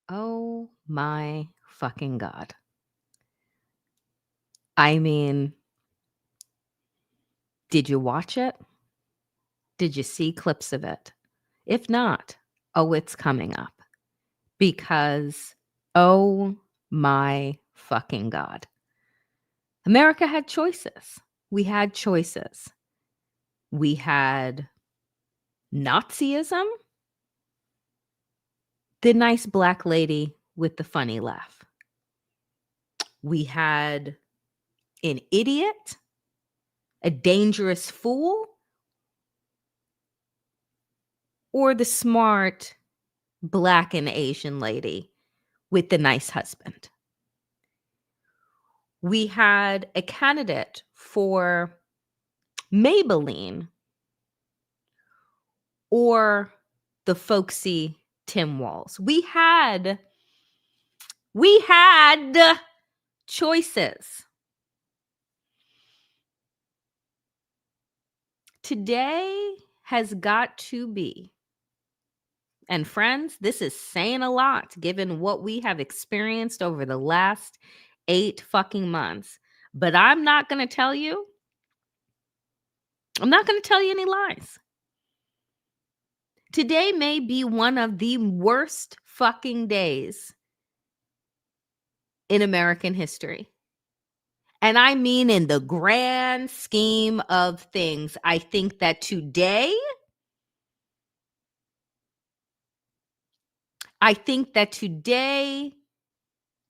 Oh my fucking God. I mean, did you watch it? Did you see clips of it? If not, oh, it's coming up. Because, oh my fucking God. America had choices. We had choices. We had Nazism, the nice black lady with the funny laugh. We had an idiot, a dangerous fool, or the smart black and Asian lady with the nice husband. We had a candidate for Maybelline or the folksy Tim Walz. We had choices. Today has got to be, and friends, this is saying a lot given what we have experienced over the last 8 fucking months. But I'm not going to tell you any lies. Today may be one of the worst fucking days in American history. And I mean, in the grand scheme of things, I think that today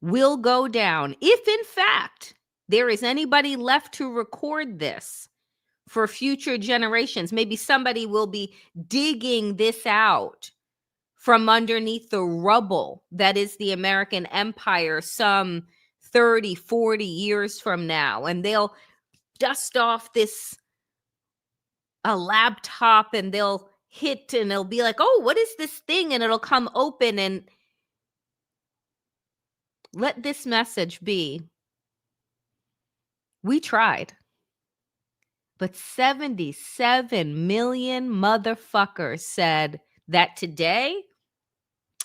will go down, if in fact there is anybody left to record this for future generations. Maybe somebody will be digging this out from underneath the rubble that is the American empire some 30, 40 years from now. And they'll dust off a laptop and they'll hit and they'll be like, oh, what is this thing? And it'll come open, and let this message be, we tried. But 77 million motherfuckers said that today,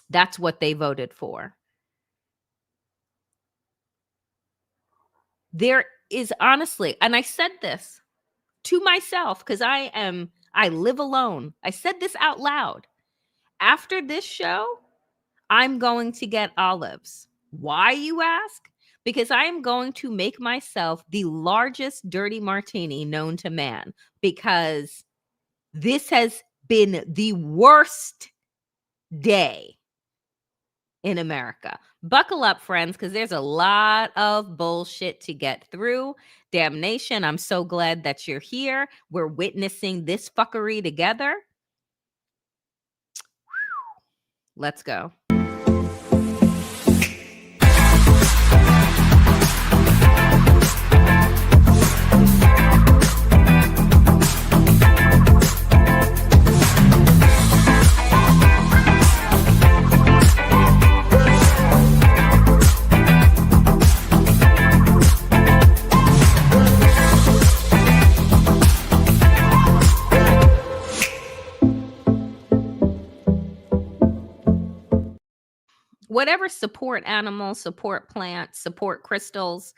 that's what they voted for. There is honestly, and I said this to myself because I live alone. I said this out loud. After this show, I'm going to get olives. Why, you ask? Because I am going to make myself the largest dirty martini known to man, because this has been the worst day in America. Buckle up, friends, because there's a lot of bullshit to get through. Damnation, I'm so glad that you're here. We're witnessing this fuckery together. Let's go. Whatever support animals, support plants, support crystals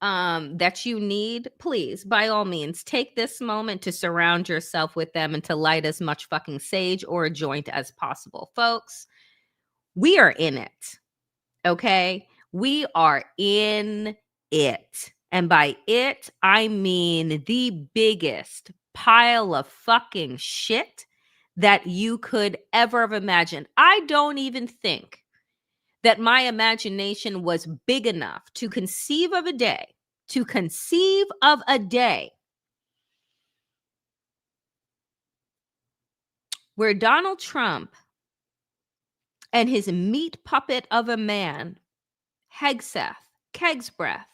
that you need, please, by all means, take this moment to surround yourself with them and to light as much fucking sage or a joint as possible. Folks, we are in it, okay? We are in it. And by it, I mean the biggest pile of fucking shit that you could ever have imagined. I don't even think that my imagination was big enough to conceive of a day where Donald Trump and his meat puppet of a man, Kegsbreath,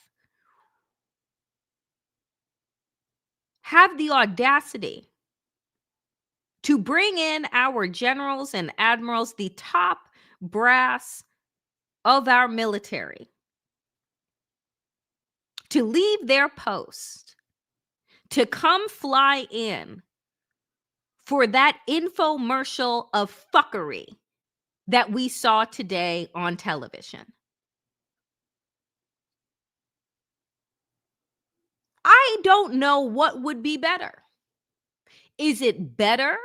have the audacity to bring in our generals and admirals, the top brass of our military, to leave their post, to come fly in for that infomercial of fuckery that we saw today on television. I don't know what would be better. Is it better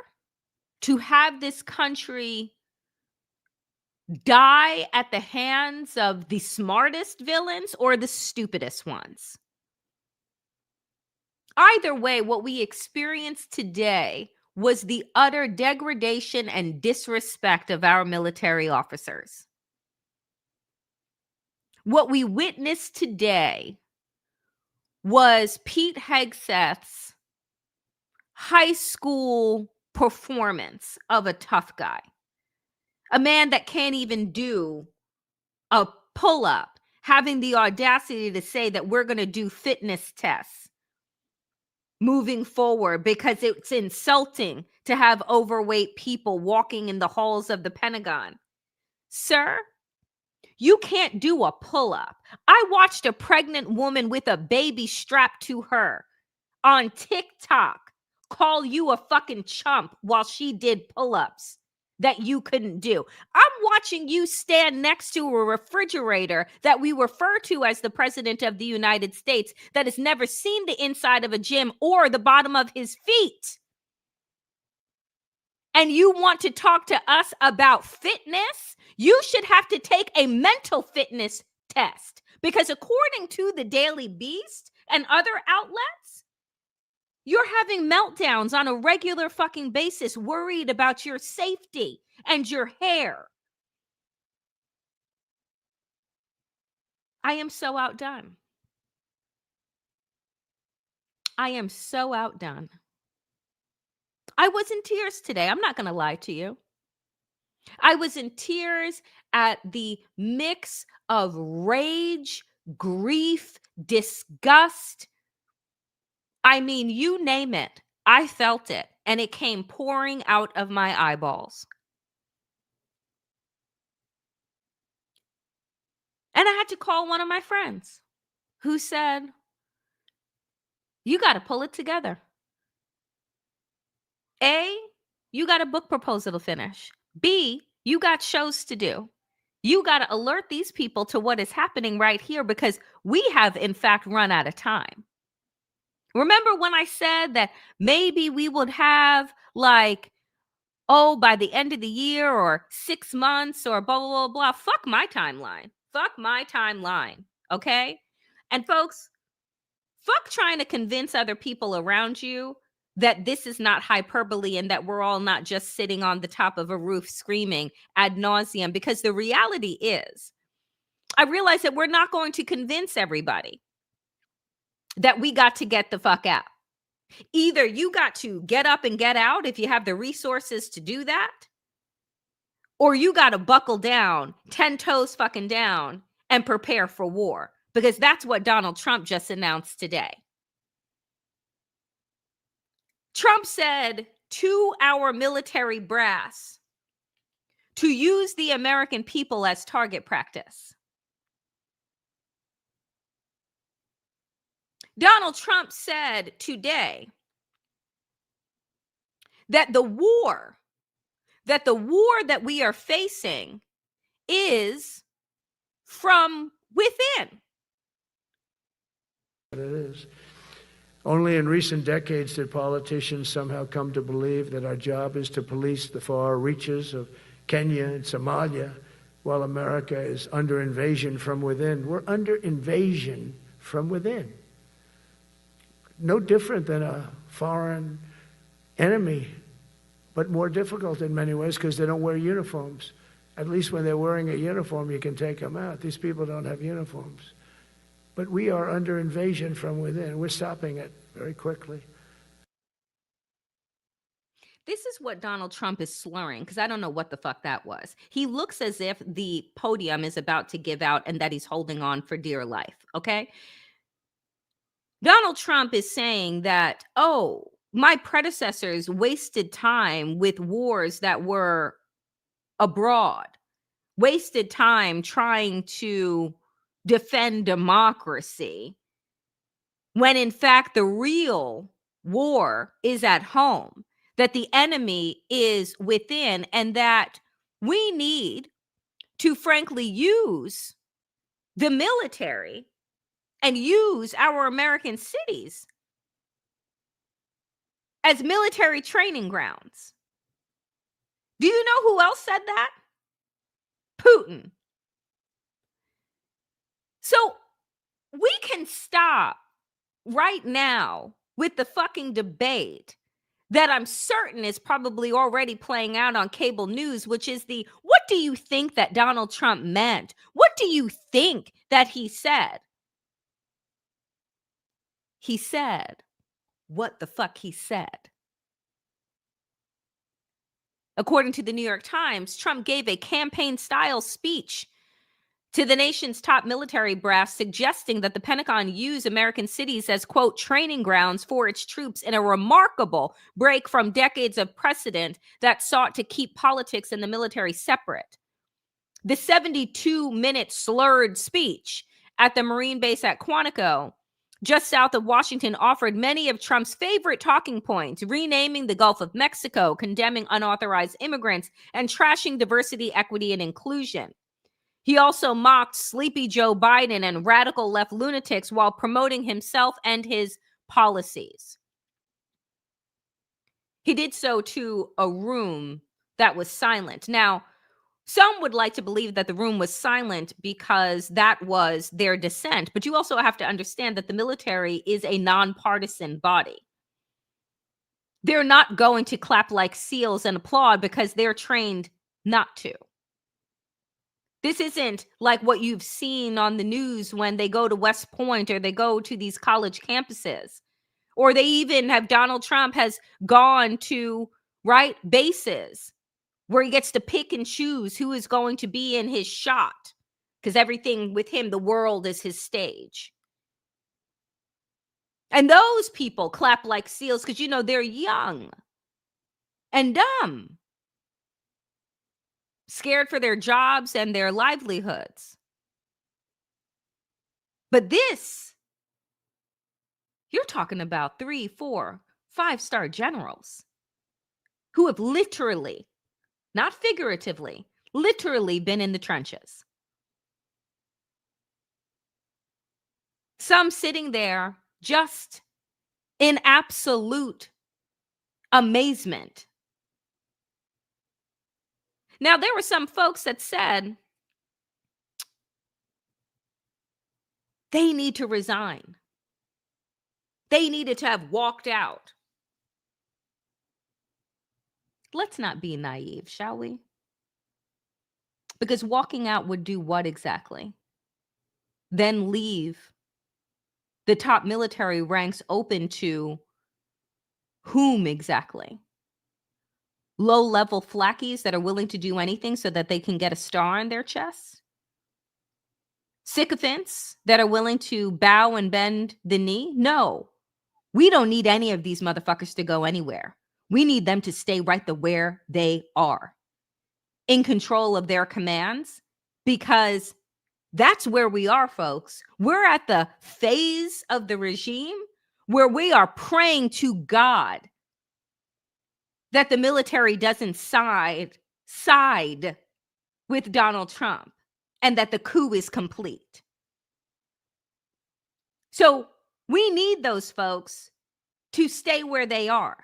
to have this country die at the hands of the smartest villains or the stupidest ones? Either way, what we experienced today was the utter degradation and disrespect of our military officers. What we witnessed today was Pete Hegseth's high school performance of a tough guy, a man that can't even do a pull-up, having the audacity to say that we're going to do fitness tests moving forward because it's insulting to have overweight people walking in the halls of the Pentagon. Sir, you can't do a pull-up. I watched a pregnant woman with a baby strapped to her on TikTok call you a fucking chump while she did pull-ups that you couldn't do. I'm watching you stand next to a refrigerator that we refer to as the President of the United States that has never seen the inside of a gym or the bottom of his feet. And you want to talk to us about fitness? You should have to take a mental fitness test, because according to the Daily Beast and other outlets, you're having meltdowns on a regular fucking basis, worried about your safety and your hair. I am so outdone. I am so outdone. I was in tears today. I'm not going to lie to you. I was in tears at the mix of rage, grief, disgust. I mean, you name it. I felt it, and it came pouring out of my eyeballs. And I had to call one of my friends who said, you got to pull it together. A, you got a book proposal to finish. B, you got shows to do. You got to alert these people to what is happening right here, because we have, in fact, run out of time. Remember when I said that maybe we would have like, oh, by the end of the year or 6 months or blah, blah, blah, blah. Fuck my timeline. Fuck my timeline. Okay? And folks, fuck trying to convince other people around you that this is not hyperbole and that we're all not just sitting on the top of a roof screaming ad nauseum, because the reality is, I realize that we're not going to convince everybody that we got to get the fuck out. Either you got to get up and get out if you have the resources to do that, or you got to buckle down, 10 toes fucking down, and prepare for war, because that's what Donald Trump just announced today. Trump said to our military brass to use the American people as target practice. Donald Trump said today that the war that we are facing is from within. It is. Only in recent decades did politicians somehow come to believe that our job is to police the far reaches of Kenya and Somalia, while America is under invasion from within. We're under invasion from within. No different than a foreign enemy, but more difficult in many ways because they don't wear uniforms. At least when they're wearing a uniform, you can take them out. These people don't have uniforms. But we are under invasion from within. We're stopping it very quickly. This is what Donald Trump is slurring, because I don't know what the fuck that was. He looks as if the podium is about to give out and that he's holding on for dear life, okay? Donald Trump is saying that, oh, my predecessors wasted time with wars that were abroad, wasted time trying to defend democracy, when in fact the real war is at home, that the enemy is within, and that we need to frankly use the military and use our American cities as military training grounds. Do you know who else said that? Putin. So we can stop right now with the fucking debate that I'm certain is probably already playing out on cable news, which is what do you think that Donald Trump meant? What do you think that he said? He said what the fuck he said. According to the New York Times, Trump gave a campaign-style speech to the nation's top military brass, suggesting that the Pentagon use American cities as, quote, training grounds for its troops in a remarkable break from decades of precedent that sought to keep politics and the military separate. The 72-minute slurred speech at the Marine base at Quantico, just south of Washington, offered many of Trump's favorite talking points, renaming the Gulf of Mexico, condemning unauthorized immigrants, and trashing diversity, equity, and inclusion. He also mocked sleepy Joe Biden and radical left lunatics while promoting himself and his policies. He did so to a room that was silent. Now, some would like to believe that the room was silent because that was their dissent, but you also have to understand that the military is a nonpartisan body. They're not going to clap like seals and applaud because they're trained not to. This isn't like what you've seen on the news when they go to West Point or they go to these college campuses, or they even have Donald Trump has gone to, right, bases where he gets to pick and choose who is going to be in his shot because everything with him, the world is his stage. And those people clap like seals because, you know, they're young and dumb, scared for their jobs and their livelihoods. But this, you're talking about 3, 4, 5-star generals who have literally, not figuratively, literally been in the trenches. Some sitting there just in absolute amazement. Now, there were some folks that said they need to resign. They needed to have walked out. Let's not be naive, shall we? Because walking out would do what exactly? Then leave the top military ranks open to whom exactly? Low-level flackies that are willing to do anything so that they can get a star on their chest? Sycophants that are willing to bow and bend the knee? No. We don't need any of these motherfuckers to go anywhere. We need them to stay right where they are, in control of their commands, because that's where we are, folks. We're at the phase of the regime where we are praying to God that the military doesn't side with Donald Trump and that the coup is complete. So we need those folks to stay where they are.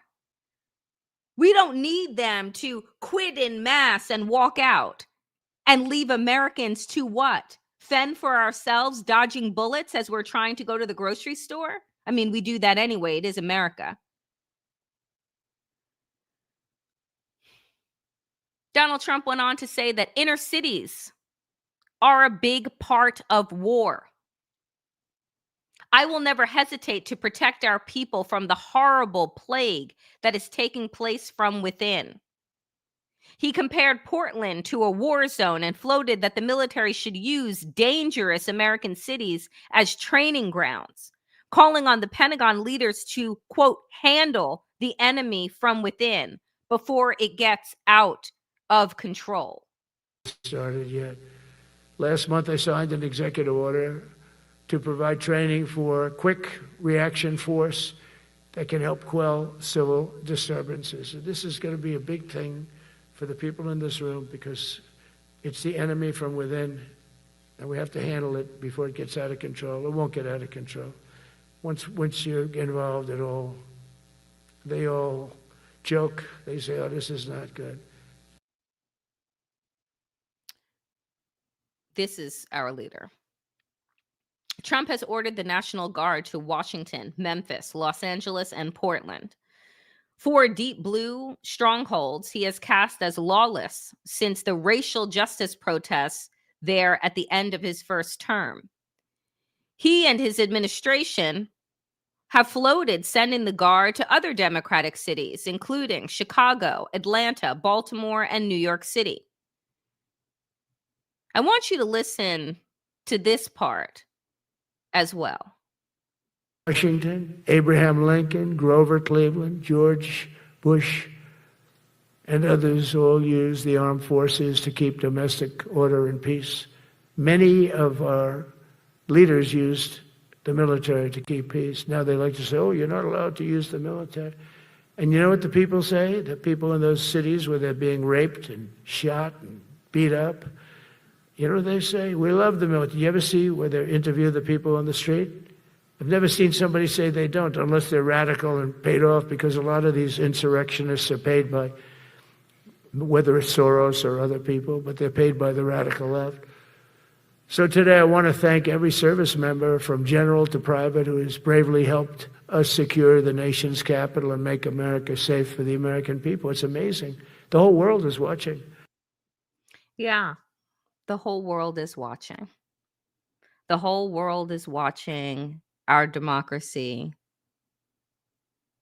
We don't need them to quit en masse and walk out and leave Americans to what? Fend for ourselves, dodging bullets as we're trying to go to the grocery store? I mean, we do that anyway. It is America. Donald Trump went on to say that inner cities are a big part of war. I will never hesitate to protect our people from the horrible plague that is taking place from within. He compared Portland to a war zone and floated that the military should use dangerous American cities as training grounds, calling on the Pentagon leaders to, quote, handle the enemy from within before it gets out of control. Started yet. Last month, I signed an executive order to provide training for quick reaction force that can help quell civil disturbances. This is going to be a big thing for the people in this room, because it's the enemy from within, and we have to handle it before it gets out of control. It won't get out of control. Once you're involved at all, they all joke. They say, oh, this is not good. This is our leader. Trump has ordered the National Guard to Washington, Memphis, Los Angeles, and Portland. 4 deep blue strongholds he has cast as lawless since the racial justice protests there at the end of his first term. He and his administration have floated sending the Guard to other Democratic cities, including Chicago, Atlanta, Baltimore, and New York City. I want you to listen to this part as well. Washington, Abraham Lincoln, Grover Cleveland, George Bush, and others all used the armed forces to keep domestic order and peace. Many of our leaders used the military to keep peace. Now they like to say, oh, you're not allowed to use the military. And you know what the people say? The people in those cities where they're being raped and shot and beat up, you know what they say? We love the military. You ever see where they interview the people on the street? I've never seen somebody say they don't, unless they're radical and paid off, because a lot of these insurrectionists are paid by, whether it's Soros or other people, but they're paid by the radical left. So today I want to thank every service member from general to private who has bravely helped us secure the nation's capital and make America safe for the American people. It's amazing. The whole world is watching. Yeah, the whole world is watching. The whole world is watching our democracy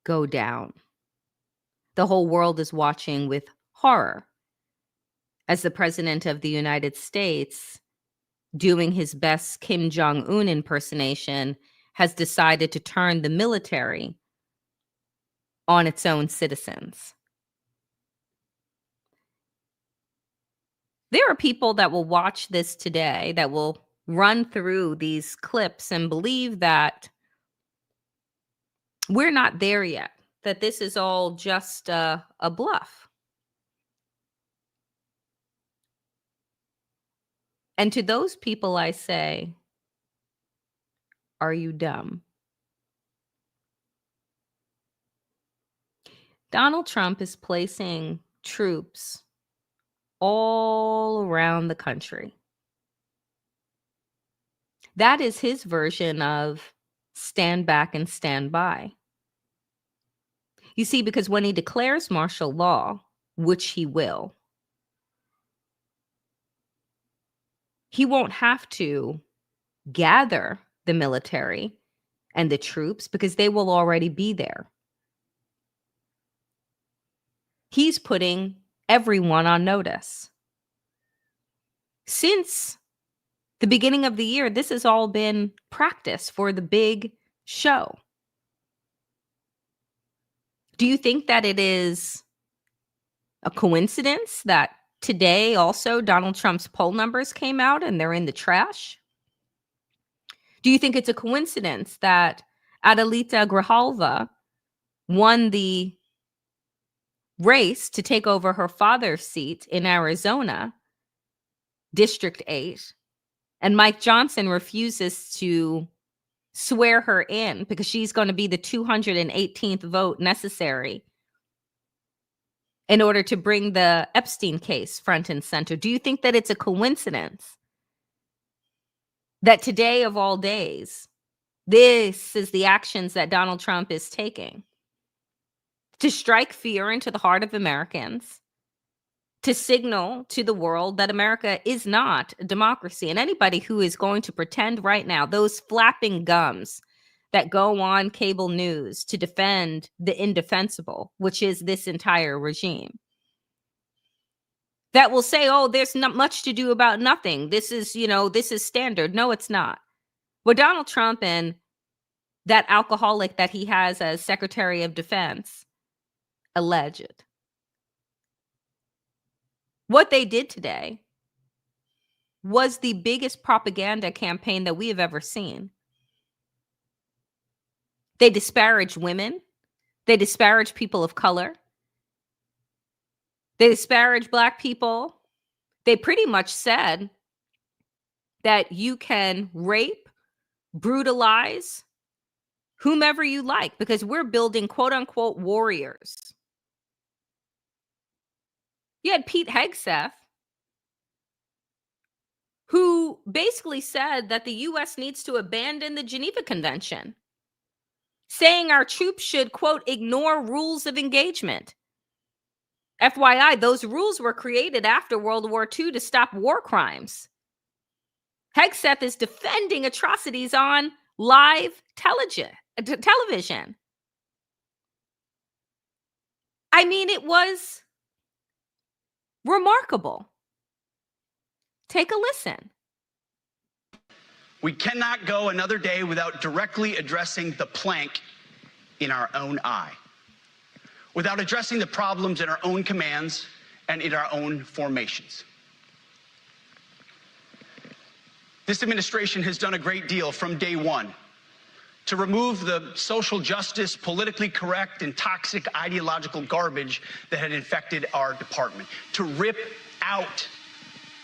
go down. The whole world is watching with horror as the President of the United States, doing his best Kim Jong-un impersonation, has decided to turn the military on its own citizens. There are people that will watch this today, that will run through these clips and believe that we're not there yet, that this is all just a bluff. And to those people, I say, are you dumb? Donald Trump is placing troops all around the country. That is his version of stand back and stand by. You see, because when he declares martial law, which he will, he won't have to gather the military and the troops because they will already be there. He's putting everyone on notice. Since the beginning of the year, this has all been practice for the big show. Do you think that it is a coincidence that today also Donald Trump's poll numbers came out and they're in the trash? Do you think it's a coincidence that Adelita Grijalva won the race to take over her father's seat in Arizona, District 8, and Mike Johnson refuses to swear her in because she's going to be the 218th vote necessary in order to bring the Epstein case front and center? Do you think that it's a coincidence that today of all days, this is the actions that Donald Trump is taking to strike fear into the heart of Americans, to signal to the world that America is not a democracy? And anybody who is going to pretend right now, those flapping gums that go on cable news to defend the indefensible, which is this entire regime, that will say, oh, there's not much to do about nothing. This is, this is standard. No, it's not. What Donald Trump and that alcoholic that he has as Secretary of Defense alleged, what they did today was the biggest propaganda campaign that we have ever seen. They disparage women. They disparage people of color. They disparage Black people. They pretty much said that you can rape, brutalize whomever you like because we're building quote unquote warriors. You had Pete Hegseth, who basically said that the U.S. needs to abandon the Geneva Convention, saying our troops should, quote, ignore rules of engagement. FYI, those rules were created after World War II to stop war crimes. Hegseth is defending atrocities on live television. I mean, it was remarkable. Take a listen. We cannot go another day without directly addressing the plank in our own eye, without addressing the problems in our own commands and in our own formations. This administration has done a great deal from day one to remove the social justice, politically correct, and toxic ideological garbage that had infected our department, to rip out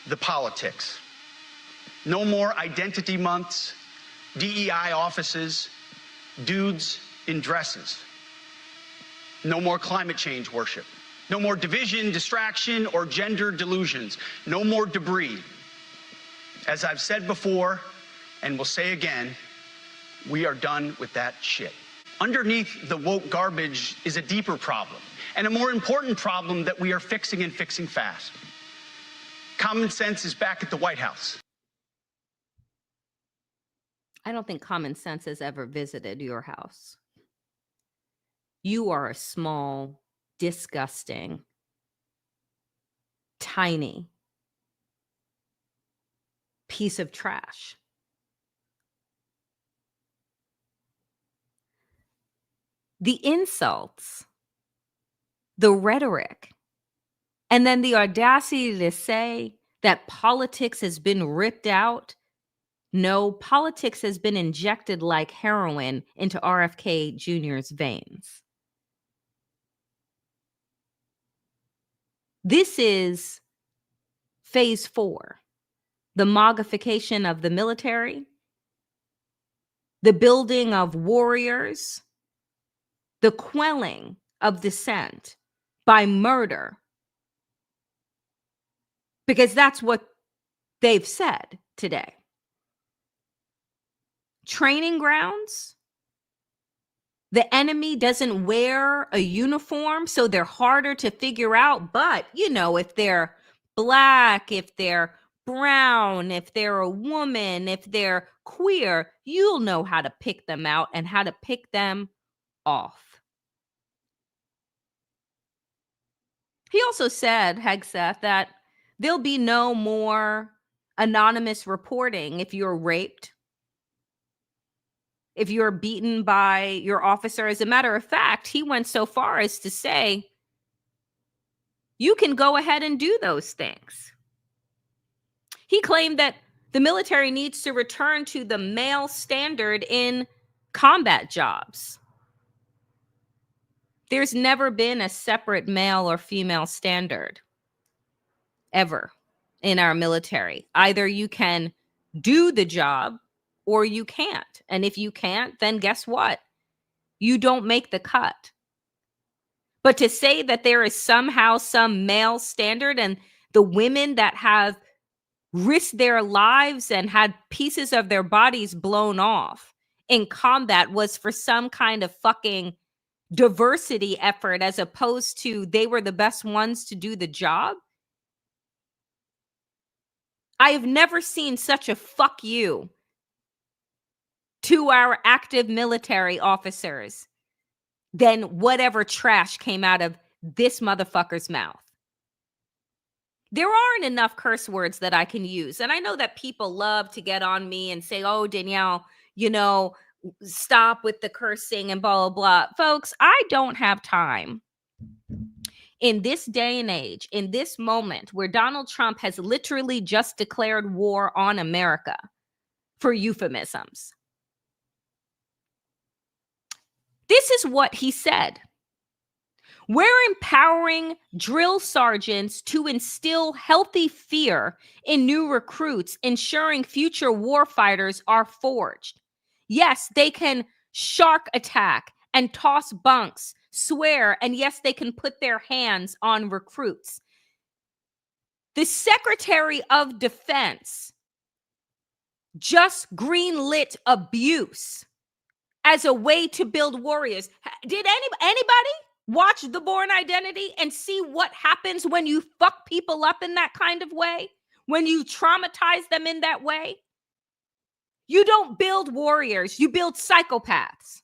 the politics. No more identity months, DEI offices, dudes in dresses. No more climate change worship. No more division, distraction, or gender delusions. No more debris. As I've said before, and will say again, we are done with that shit. Underneath the woke garbage is a deeper problem, and a more important problem that we are fixing and fixing fast. Common sense is back at the White House. I don't think common sense has ever visited your house. You are a small, disgusting, tiny piece of trash. The insults, the rhetoric, and then the audacity to say that politics has been ripped out. No, politics has been injected like heroin into RFK Jr.'s veins. This is phase 4, the MAGAification of the military, the building of warriors, the quelling of dissent by murder, because that's what they've said today. Training grounds, the enemy doesn't wear a uniform, so they're harder to figure out. But, you know, if they're Black, if they're brown, if they're a woman, if they're queer, you'll know how to pick them out and how to pick them off. He also said, Hegseth, that there'll be no more anonymous reporting if you're raped, if you're beaten by your officer. As a matter of fact, he went so far as to say, you can go ahead and do those things. He claimed that the military needs to return to the male standard in combat jobs. There's never been a separate male or female standard ever in our military. Either you can do the job or you can't. And if you can't, then guess what? You don't make the cut. But to say that there is somehow some male standard, and the women that have risked their lives and had pieces of their bodies blown off in combat was for some kind of fucking diversity effort, as opposed to they were the best ones to do the job. I have never seen such a fuck you to our active military officers than whatever trash came out of this motherfucker's mouth. There aren't enough curse words that I can use. And I know that people love to get on me and say, oh, Danielle, you know, stop with the cursing and blah, blah, blah. Folks, I don't have time in this day and age, in this moment where Donald Trump has literally just declared war on America, for euphemisms. This is what he said. We're empowering drill sergeants to instill healthy fear in new recruits, ensuring future warfighters are forged. Yes, they can shark attack and toss bunks, swear, and yes, they can put their hands on recruits. The Secretary of Defense just greenlit abuse as a way to build warriors. Did anybody watch The Bourne Identity and see what happens when you fuck people up in that kind of way? When you traumatize them in that way? You don't build warriors, you build psychopaths.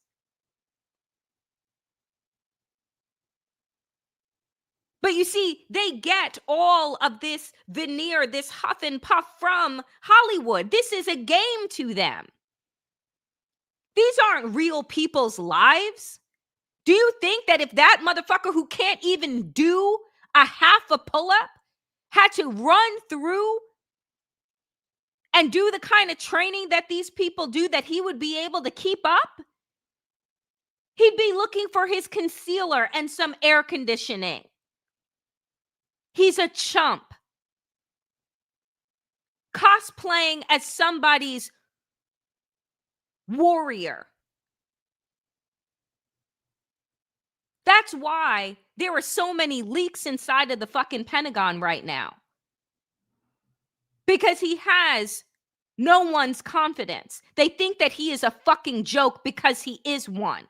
But you see, they get all of this veneer, this huff and puff from Hollywood. This is a game to them. These aren't real people's lives. Do you think that if that motherfucker who can't even do a half a pull-up had to run through and do the kind of training that these people do, that he would be able to keep up? He'd be looking for his concealer and some air conditioning. He's a chump. Cosplaying as somebody's warrior. That's why there are so many leaks inside of the fucking Pentagon right now. Because he has no one's confidence. They think that he is a fucking joke because he is one.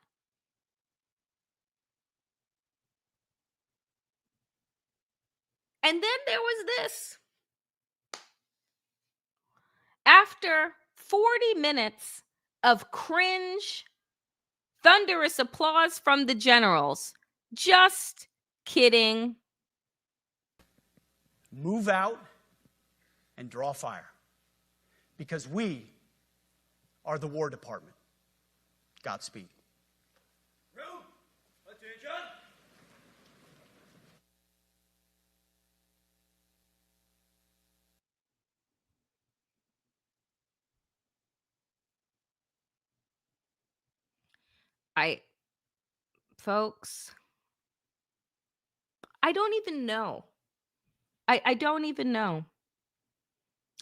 And then there was this. After 40 minutes of cringe, thunderous applause from the generals. Just kidding. Move out and draw fire. Because we are the War Department. Godspeed. Room. Attention. Folks, I don't even know. I don't even know.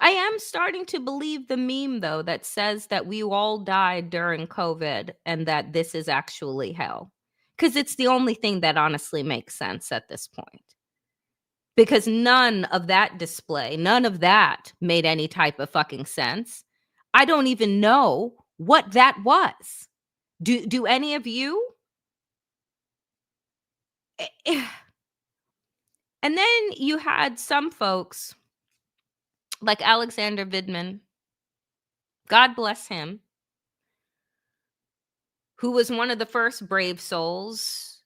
I am starting to believe the meme, though, that says that we all died during COVID and that this is actually hell. Because it's the only thing that honestly makes sense at this point. Because none of that display, none of that made any type of fucking sense. I don't even know what that was. Do any of you? And then you had some folks like Alexander Vidman, God bless him, who was one of the first brave souls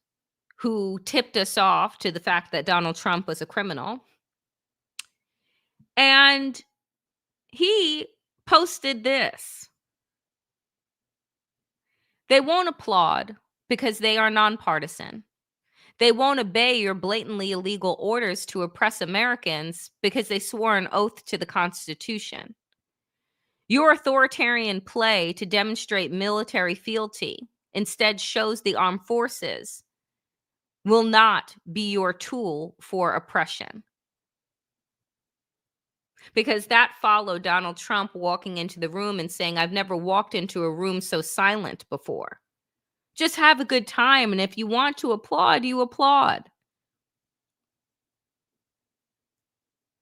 who tipped us off to the fact that Donald Trump was a criminal. And he posted this. They won't applaud because they are nonpartisan. They won't obey your blatantly illegal orders to oppress Americans because they swore an oath to the Constitution. Your authoritarian play to demonstrate military fealty instead shows the armed forces will not be your tool for oppression. Because that followed Donald Trump walking into the room and saying, I've never walked into a room so silent before. Just have a good time. And if you want to applaud, you applaud.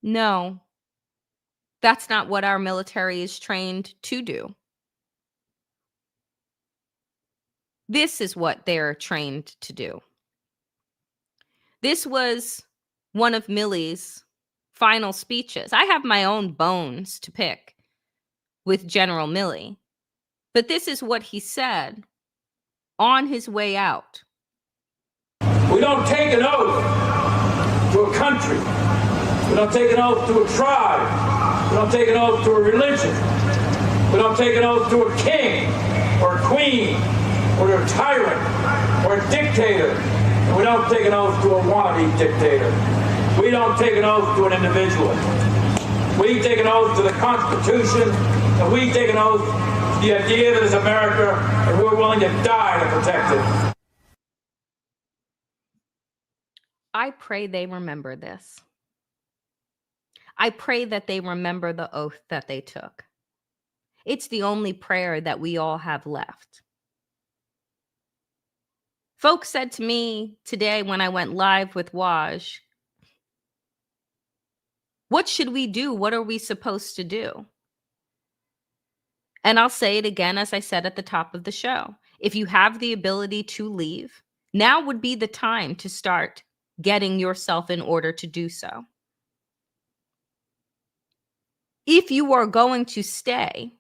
No, that's not what our military is trained to do. This is what they're trained to do. This was one of Milley's final speeches. I have my own bones to pick with General Milley, but this is what he said on his way out. We don't take an oath to a country. We don't take an oath to a tribe. We don't take an oath to a religion. We don't take an oath to a king or a queen or to a tyrant or a dictator. And we don't take an oath to a wannabe dictator. We don't take an oath to an individual. We take an oath to the Constitution, and we take an oath to the idea that is America, and we're willing to die to protect it. I pray they remember this. I pray that they remember the oath that they took. It's the only prayer that we all have left. Folks said to me today when I went live with Waj, what should we do? What are we supposed to do? And I'll say it again, as I said at the top of the show. If you have the ability to leave, now would be the time to start getting yourself in order to do so. If you are going to stay,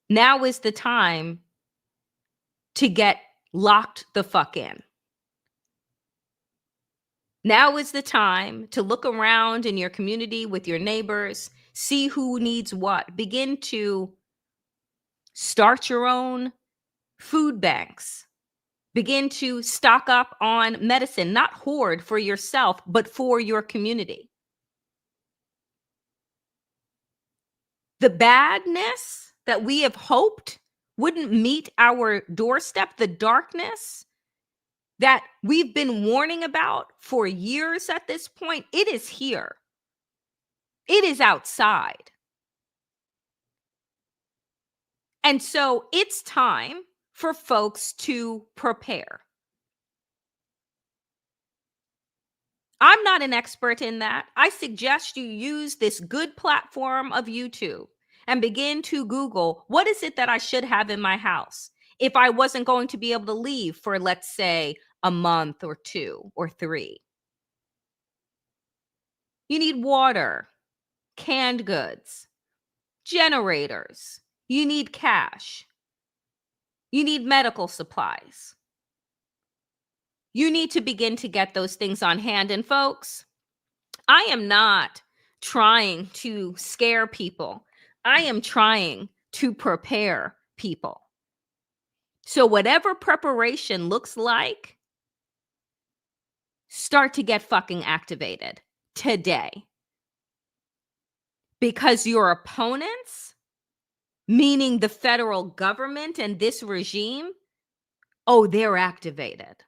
now is the time to get locked the fuck in. Now is the time to look around in your community with your neighbors, see who needs what. Begin to start your own food banks. Begin to stock up on medicine, not hoard for yourself, but for your community. The badness that we have hoped wouldn't meet our doorstep, the darkness that we've been warning about for years at this point, it is here. It is outside. And so it's time for folks to prepare. I'm not an expert in that. I suggest you use this good platform of YouTube and begin to Google, what is it that I should have in my house if I wasn't going to be able to leave for, let's say, a month or 2 or 3? You need water, canned goods, generators. You need cash. You need medical supplies. You need to begin to get those things on hand. And folks, I am not trying to scare people. I am trying to prepare people. So whatever preparation looks like, start to get fucking activated today. Because your opponents, meaning the federal government and this regime, oh, they're activated.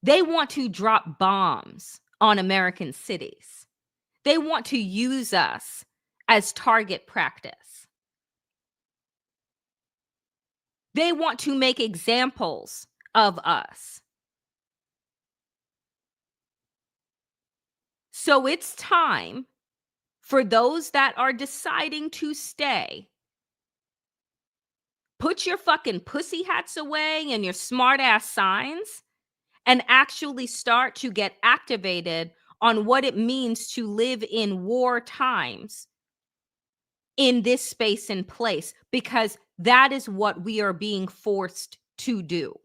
They want to drop bombs on American cities. They want to use us as target practice. They want to make examples of us. So it's time for those that are deciding to stay. Put your fucking pussy hats away and your smart ass signs and actually start to get activated on what it means to live in war times in this space and place, because that is what we are being forced to do.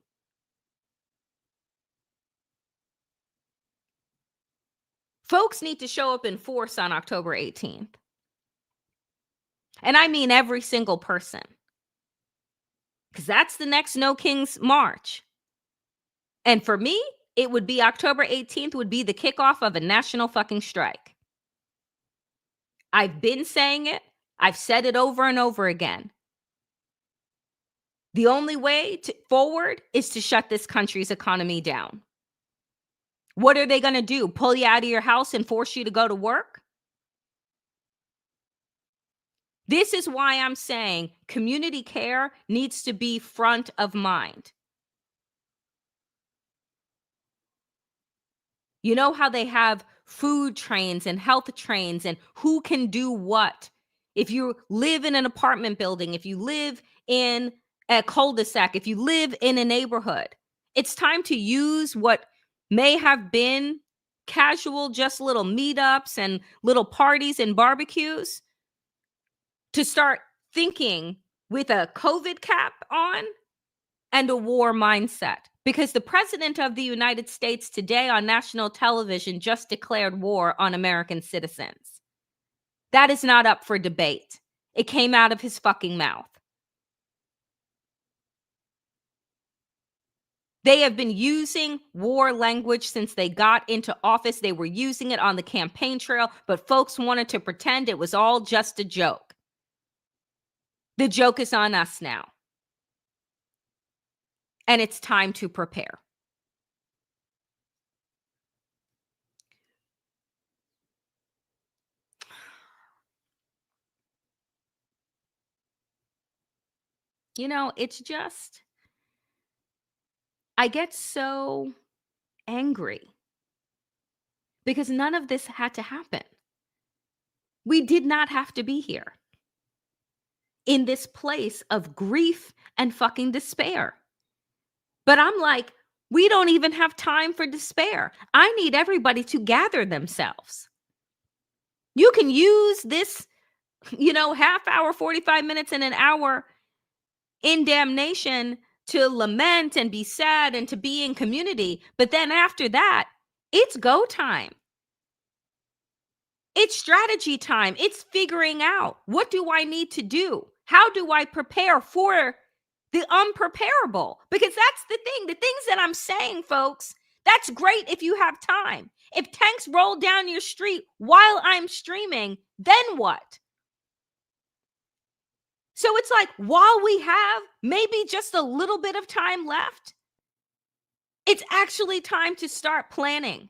Folks need to show up in force on October 18th. And I mean every single person. Because that's the next No Kings March. And for me, it would be October 18th would be the kickoff of a national fucking strike. I've been saying it. I've said it over and over again. The only way forward is to shut this country's economy down. What are they going to do? Pull you out of your house and force you to go to work? This is why I'm saying community care needs to be front of mind. You know how they have food trains and health trains and who can do what? If you live in an apartment building, if you live in a cul-de-sac, if you live in a neighborhood, it's time to use what may have been casual, just little meetups and little parties and barbecues to start thinking with a COVID cap on and a war mindset. Because the president of the United States today on national television just declared war on American citizens. That is not up for debate. It came out of his fucking mouth. They have been using war language since they got into office. They were using it on the campaign trail, but folks wanted to pretend it was all just a joke. The joke is on us now. And it's time to prepare. It's just, I get so angry because none of this had to happen. We did not have to be here in this place of grief and fucking despair. But I'm like, we don't even have time for despair. I need everybody to gather themselves. You can use this, half hour, 45 minutes, and an hour in damnation to lament and be sad and to be in community. But then after that, it's go time. It's strategy time. It's figuring out, what do I need to do? How do I prepare for the unpreparable? Because that's the thing. The things that I'm saying, folks, that's great if you have time. If tanks roll down your street while I'm streaming, then what? So it's like, while we have maybe just a little bit of time left, it's actually time to start planning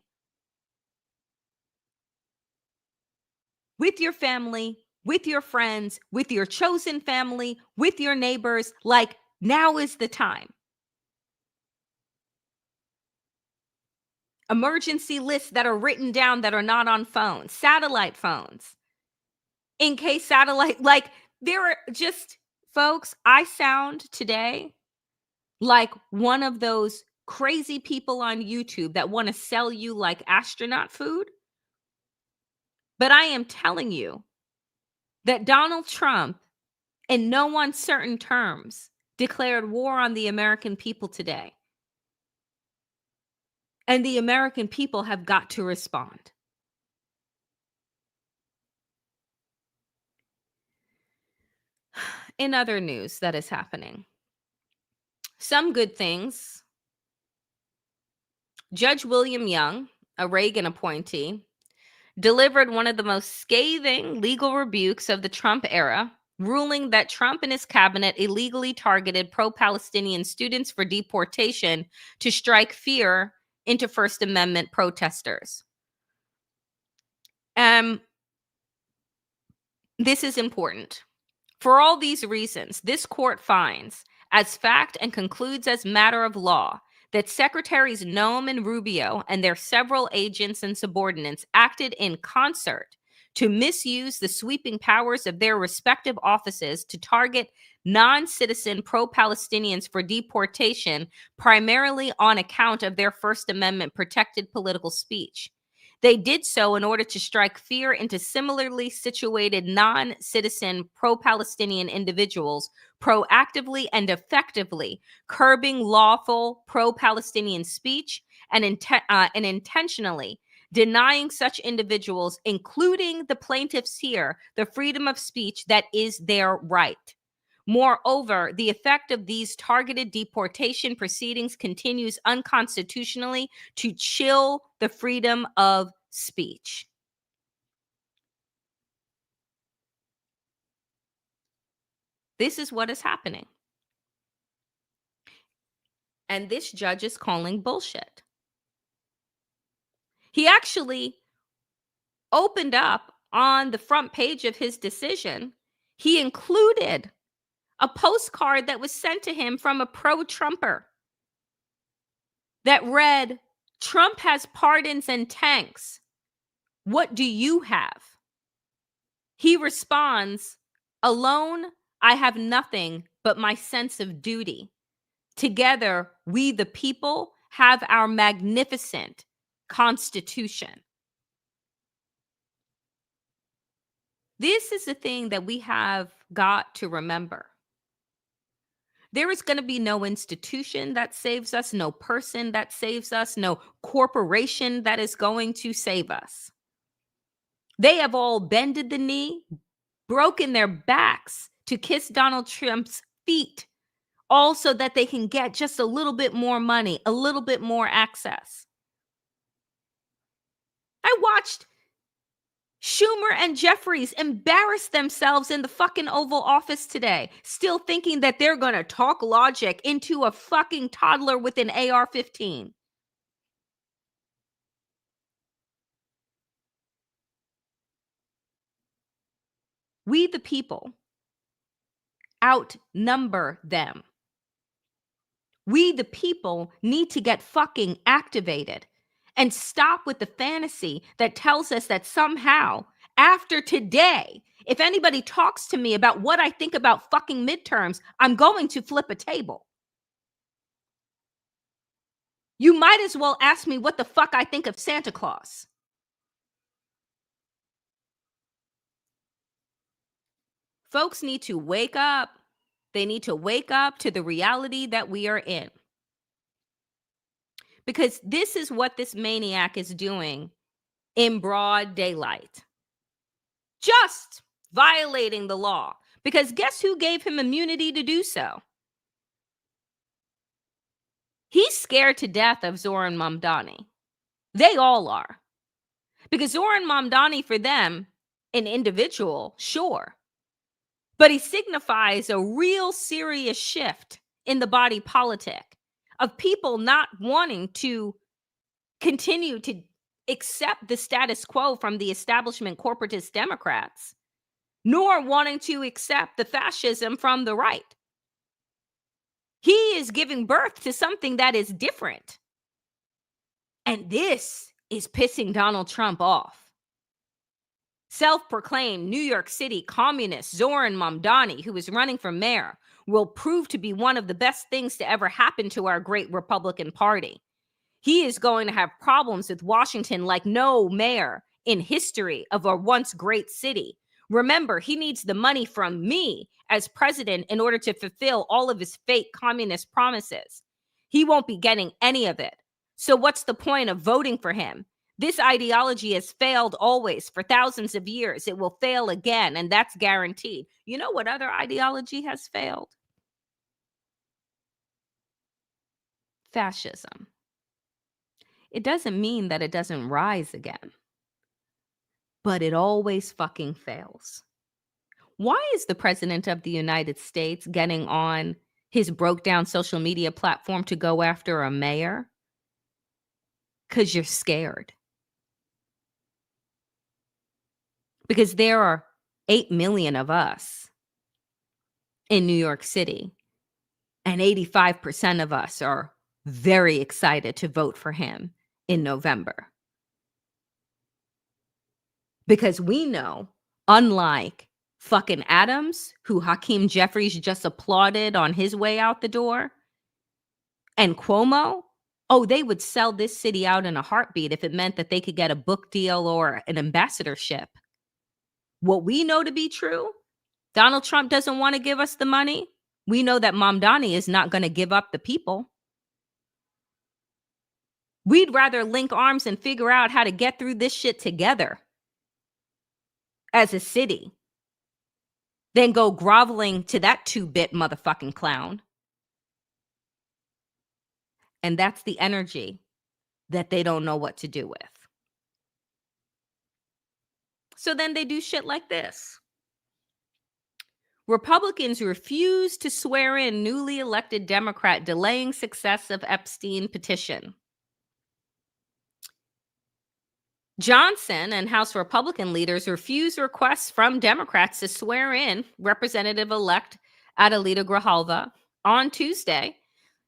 with your family, with your friends, with your chosen family, with your neighbors. Like, now is the time. Emergency lists that are written down that are not on phones, satellite phones. In case satellite, like, there are just, folks, I sound today like one of those crazy people on YouTube that want to sell you like astronaut food. But I am telling you that Donald Trump, in no uncertain terms, declared war on the American people today. And the American people have got to respond. In other news that is happening, some good things. Judge William Young, a Reagan appointee, delivered one of the most scathing legal rebukes of the Trump era, ruling that Trump and his cabinet illegally targeted pro-Palestinian students for deportation to strike fear into First Amendment protesters. This is important. For all these reasons, this court finds as fact and concludes as matter of law that Secretaries Noem and Rubio and their several agents and subordinates acted in concert to misuse the sweeping powers of their respective offices to target non-citizen pro-Palestinians for deportation, primarily on account of their First Amendment protected political speech. They did so in order to strike fear into similarly situated non-citizen pro-Palestinian individuals, proactively and effectively curbing lawful pro-Palestinian speech and intentionally denying such individuals, including the plaintiffs here, the freedom of speech that is their right. Moreover, the effect of these targeted deportation proceedings continues unconstitutionally to chill the freedom of speech. This is what is happening. And this judge is calling bullshit. He actually opened up on the front page of his decision. He included a postcard that was sent to him from a pro-Trumper that read, "Trump has pardons and tanks. What do you have?" He responds, "Alone, I have nothing but my sense of duty. Together, we the people have our magnificent Constitution." This is the thing that we have got to remember. There is going to be no institution that saves us, no person that saves us, no corporation that is going to save us. They have all bended the knee, broken their backs to kiss Donald Trump's feet, all so that they can get just a little bit more money, a little bit more access. I watched Schumer and Jeffries embarrass themselves in the fucking Oval Office today, still thinking that they're going to talk logic into a fucking toddler with an AR-15. We, the people, outnumber them. We, the people, need to get fucking activated and stop with the fantasy that tells us that somehow, after today, if anybody talks to me about what I think about fucking midterms, I'm going to flip a table. You might as well ask me what the fuck I think of Santa Claus. Folks need to wake up. They need to wake up to the reality that we are in. Because this is what this maniac is doing in broad daylight. Just violating the law. Because guess who gave him immunity to do so? He's scared to death of Zoran Mamdani. They all are. Because Zoran Mamdani, for them, an individual, sure. But he signifies a real serious shift in the body politic of people not wanting to continue to accept the status quo from the establishment corporatist Democrats, nor wanting to accept the fascism from the right. He is giving birth to something that is different. And this is pissing Donald Trump off. Self-proclaimed New York City communist Zoran Mamdani, who is running for mayor, will prove to be one of the best things to ever happen to our great Republican Party. He is going to have problems with Washington like no mayor in history of a once great city. Remember, he needs the money from me as president in order to fulfill all of his fake communist promises. He won't be getting any of it. So what's the point of voting for him? This ideology has failed always for thousands of years. It will fail again, and that's guaranteed. You know what other ideology has failed? Fascism. It doesn't mean that it doesn't rise again, but it always fucking fails. Why is the president of the United States getting on his broke down social media platform to go after a mayor? Because you're scared. Because there are 8 million of us in New York City, and 85% of us are very excited to vote for him in November. Because we know, unlike fucking Adams, who Hakeem Jeffries just applauded on his way out the door, and Cuomo, oh, they would sell this city out in a heartbeat if it meant that they could get a book deal or an ambassadorship. What we know to be true, Donald Trump doesn't want to give us the money. We know that Mamdani is not going to give up the people. We'd rather link arms and figure out how to get through this shit together as a city than go groveling to that 2-bit motherfucking clown. And that's the energy that they don't know what to do with. So then they do shit like this. Republicans refuse to swear in newly elected Democrat delaying success of Epstein petition. Johnson and House Republican leaders refuse requests from Democrats to swear in Representative-elect Adelita Grijalva on Tuesday,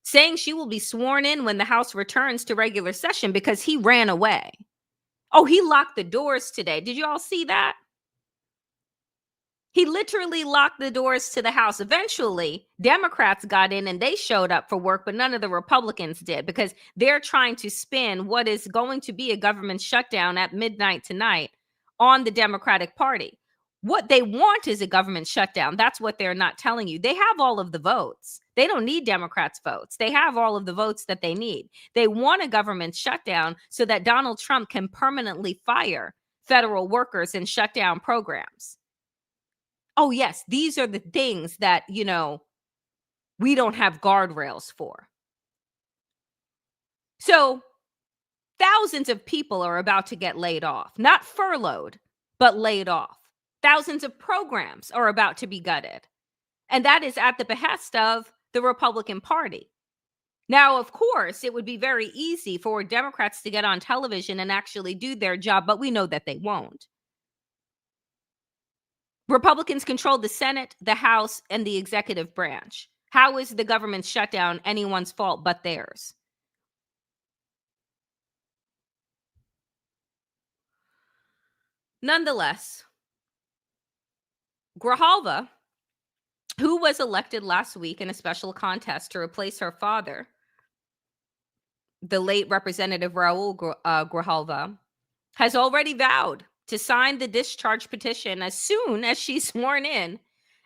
saying she will be sworn in when the House returns to regular session because he ran away. Oh, he locked the doors today. Did you all see that? He literally locked the doors to the House. Eventually, Democrats got in and they showed up for work, but none of the Republicans did because they're trying to spin what is going to be a government shutdown at midnight tonight on the Democratic Party. What they want is a government shutdown. That's what they're not telling you. They have all of the votes. They don't need Democrats' votes. They have all of the votes that they need. They want a government shutdown so that Donald Trump can permanently fire federal workers and shut down programs. Oh, yes, these are the things that, we don't have guardrails for. So thousands of people are about to get laid off, not furloughed, but laid off. Thousands of programs are about to be gutted. And that is at the behest of the Republican Party. Now, of course, it would be very easy for Democrats to get on television and actually do their job, but we know that they won't. Republicans control the Senate, the House, and the executive branch. How is the government shutdown anyone's fault but theirs? Nonetheless, Grijalva, who was elected last week in a special contest to replace her father, the late Representative Raul Grijalva, has already vowed to sign the discharge petition as soon as she's sworn in.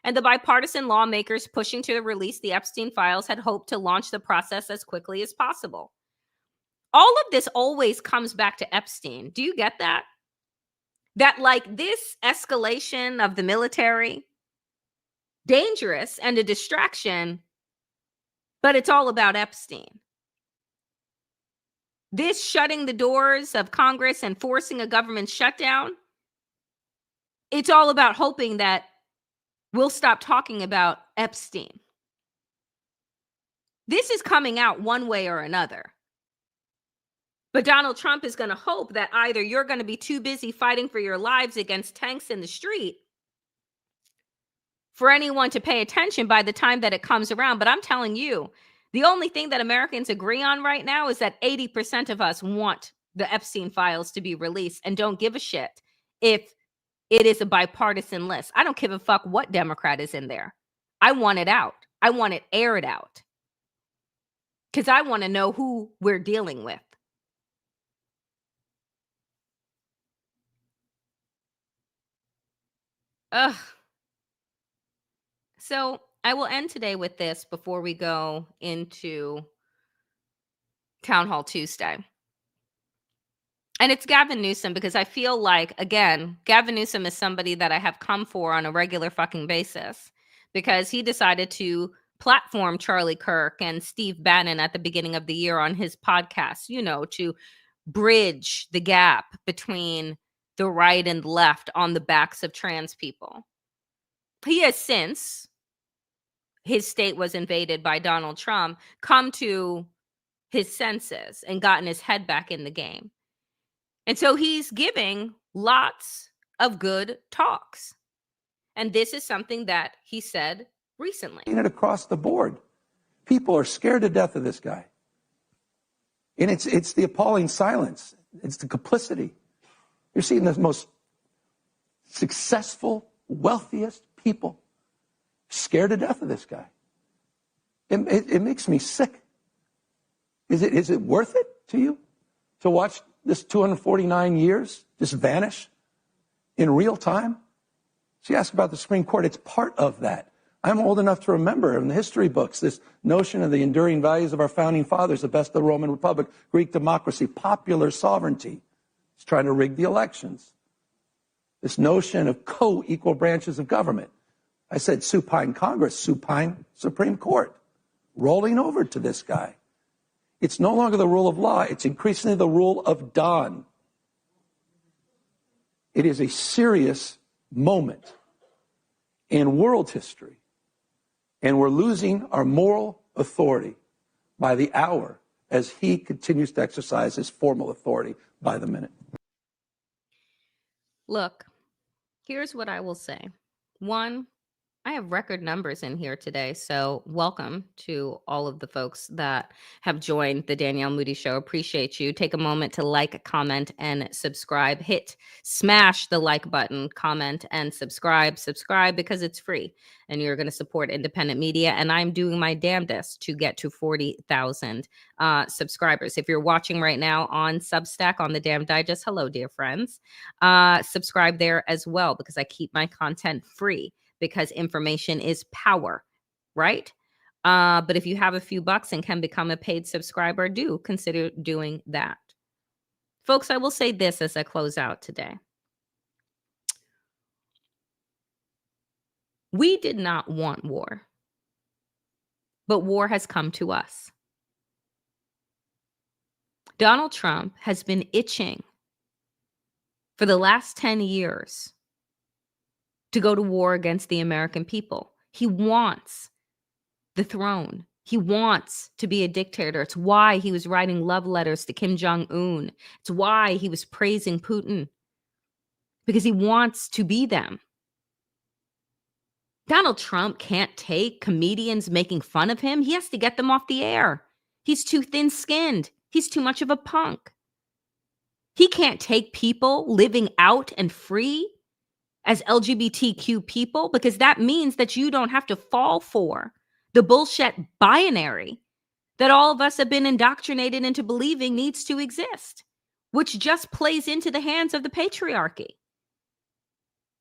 And the bipartisan lawmakers pushing to release the Epstein files had hoped to launch the process as quickly as possible. All of this always comes back to Epstein. Do you get that? That like this escalation of the military, dangerous and a distraction, but it's all about Epstein. This shutting the doors of Congress and forcing a government shutdown, it's all about hoping that we'll stop talking about Epstein. This is coming out one way or another. But Donald Trump is going to hope that either you're going to be too busy fighting for your lives against tanks in the street for anyone to pay attention by the time that it comes around. But I'm telling you, the only thing that Americans agree on right now is that 80% of us want the Epstein files to be released and don't give a shit if it is a bipartisan list. I don't give a fuck what Democrat is in there. I want it out. I want it aired out. Because I want to know who we're dealing with. Ugh. So I will end today with this before we go into Town Hall Tuesday. And it's Gavin Newsom, because I feel like, again, Gavin Newsom is somebody that I have come for on a regular fucking basis, because he decided to platform Charlie Kirk and Steve Bannon at the beginning of the year on his podcast, you know, to bridge the gap between the right and left on the backs of trans people. He has since his state was invaded by Donald Trump, come to his senses and gotten his head back in the game. And so he's giving lots of good talks. And this is something that he said recently. It across the board. People are scared to death of this guy. And it's the appalling silence. It's the complicity. You're seeing the most successful, wealthiest people scared to death of this guy. It makes me sick. Is it worth it to you to watch this 249 years just vanish in real time? She asked about the Supreme Court. It's part of that. I'm old enough to remember in the history books this notion of the enduring values of our founding fathers, the best of the Roman Republic, Greek democracy, popular sovereignty. It's trying to rig the elections. This notion of co-equal branches of government. I said supine Congress, supine Supreme Court, rolling over to this guy. It's no longer the rule of law. It's increasingly the rule of Don. It is a serious moment in world history. And we're losing our moral authority by the hour as he continues to exercise his formal authority by the minute. Look, here's what I will say. One, I have record numbers in here today, so welcome to all of the folks that have joined the Danielle Moodie Show. Appreciate you. Take a moment to like, comment, and subscribe. Smash the like button, comment, and subscribe. Subscribe because it's free, and you're going to support independent media, and I'm doing my damnedest to get to 40,000 subscribers. If you're watching right now on Substack, on the Damn Digest, hello, dear friends. Subscribe there as well, because I keep my content free. Because information is power, right? But if you have a few bucks and can become a paid subscriber, do consider doing that. Folks, I will say this as I close out today. We did not want war, but war has come to us. Donald Trump has been itching for the last 10 years to go to war against the American people. He wants the throne. He wants to be a dictator. It's why he was writing love letters to Kim Jong-un. It's why he was praising Putin, because he wants to be them. Donald Trump can't take comedians making fun of him. He has to get them off the air. He's too thin-skinned. He's too much of a punk. He can't take people living out and free as LGBTQ people, because that means that you don't have to fall for the bullshit binary that all of us have been indoctrinated into believing needs to exist, which just plays into the hands of the patriarchy.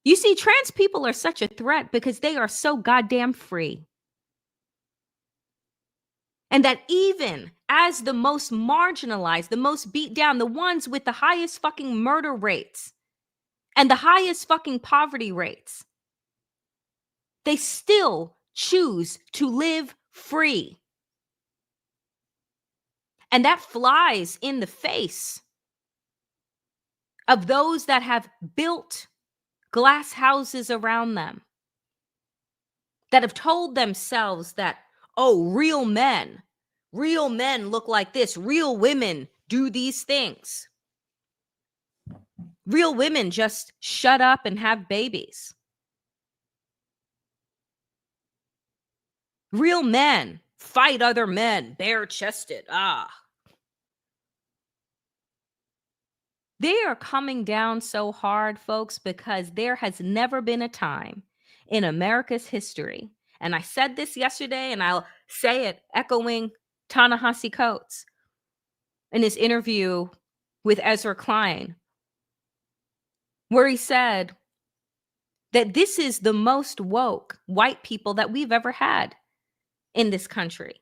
You see, trans people are such a threat because they are so goddamn free. And that even as the most marginalized, the most beat down, the ones with the highest fucking murder rates and the highest fucking poverty rates, they still choose to live free. And that flies in the face of those that have built glass houses around them, that have told themselves that, oh, real men look like this. Real women do these things. Real women just shut up and have babies. Real men fight other men bare-chested. They are coming down so hard, folks, because there has never been a time in America's history, and I said this yesterday, and I'll say it echoing Ta-Nehisi Coates in his interview with Ezra Klein, where he said that this is the most woke white people that we've ever had in this country.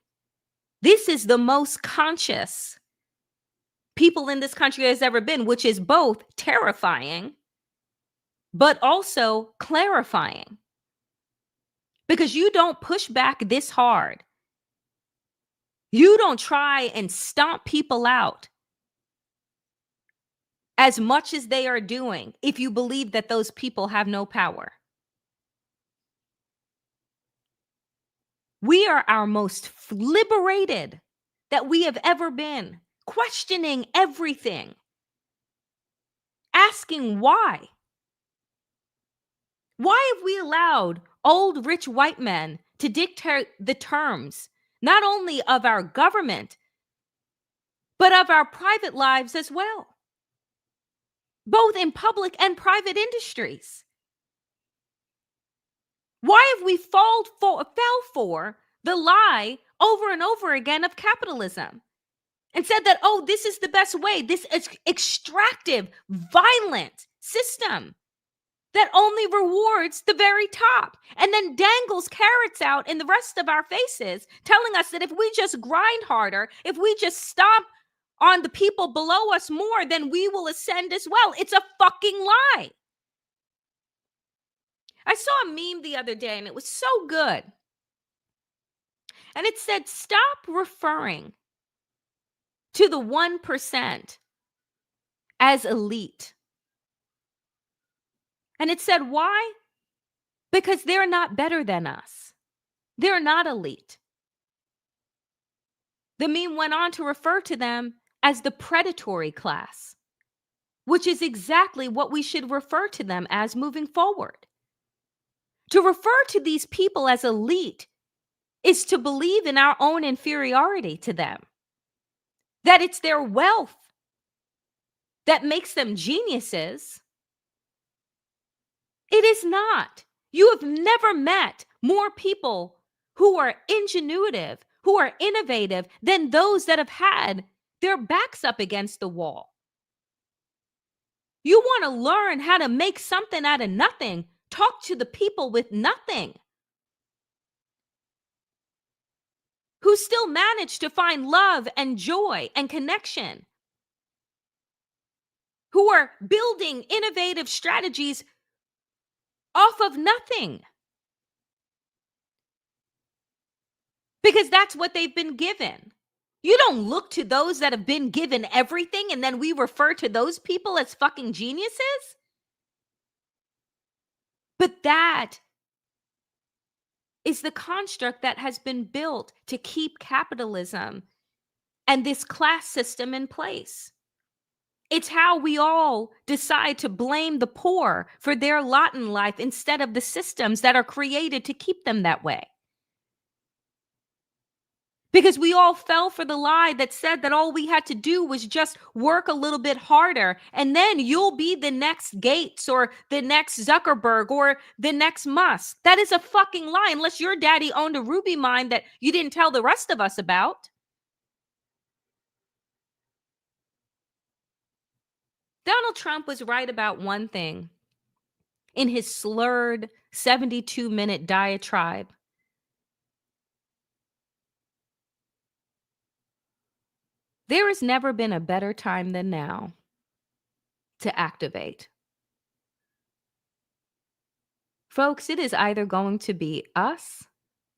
This is the most conscious people in this country has ever been, which is both terrifying, but also clarifying. Because you don't push back this hard. You don't try and stomp people out as much as they are doing if you believe that those people have no power. We are our most liberated that we have ever been, questioning everything, asking why. Why have we allowed old rich white men to dictate the terms, not only of our government, but of our private lives as well, both in public and private industries? Why have we fell for the lie over and over again of capitalism and said that, oh, this is the best way, this is extractive, violent system that only rewards the very top and then dangles carrots out in the rest of our faces, telling us that if we just grind harder, if we just stomp on the people below us more, then we will ascend as well. It's a fucking lie. I saw a meme the other day and it was so good. And it said, stop referring to the 1% as elite. And it said, why? Because they're not better than us. They're not elite. The meme went on to refer to them as the predatory class, which is exactly what we should refer to them as moving forward. To refer to these people as elite is to believe in our own inferiority to them, that it's their wealth that makes them geniuses. It is not. You have never met more people who are ingenuitive, who are innovative than those that have had their backs up against the wall. You want to learn how to make something out of nothing. Talk to the people with nothing, who still manage to find love and joy and connection, who are building innovative strategies off of nothing, because that's what they've been given. You don't look to those that have been given everything and then we refer to those people as fucking geniuses. But that is the construct that has been built to keep capitalism and this class system in place. It's how we all decide to blame the poor for their lot in life instead of the systems that are created to keep them that way. Because we all fell for the lie that said that all we had to do was just work a little bit harder, and then you'll be the next Gates or the next Zuckerberg or the next Musk. That is a fucking lie, unless your daddy owned a ruby mine that you didn't tell the rest of us about. Donald Trump was right about one thing in his slurred 72-minute diatribe. There has never been a better time than now to activate. Folks, it is either going to be us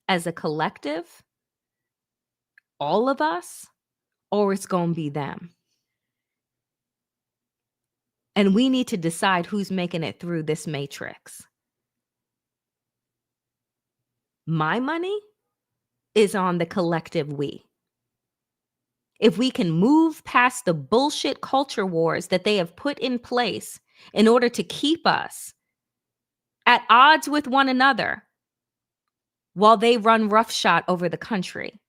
as a collective, all of us, or it's going to be them. And we need to decide who's making it through this matrix. My money is on the collective we. If we can move past the bullshit culture wars that they have put in place in order to keep us at odds with one another while they run roughshod over the country.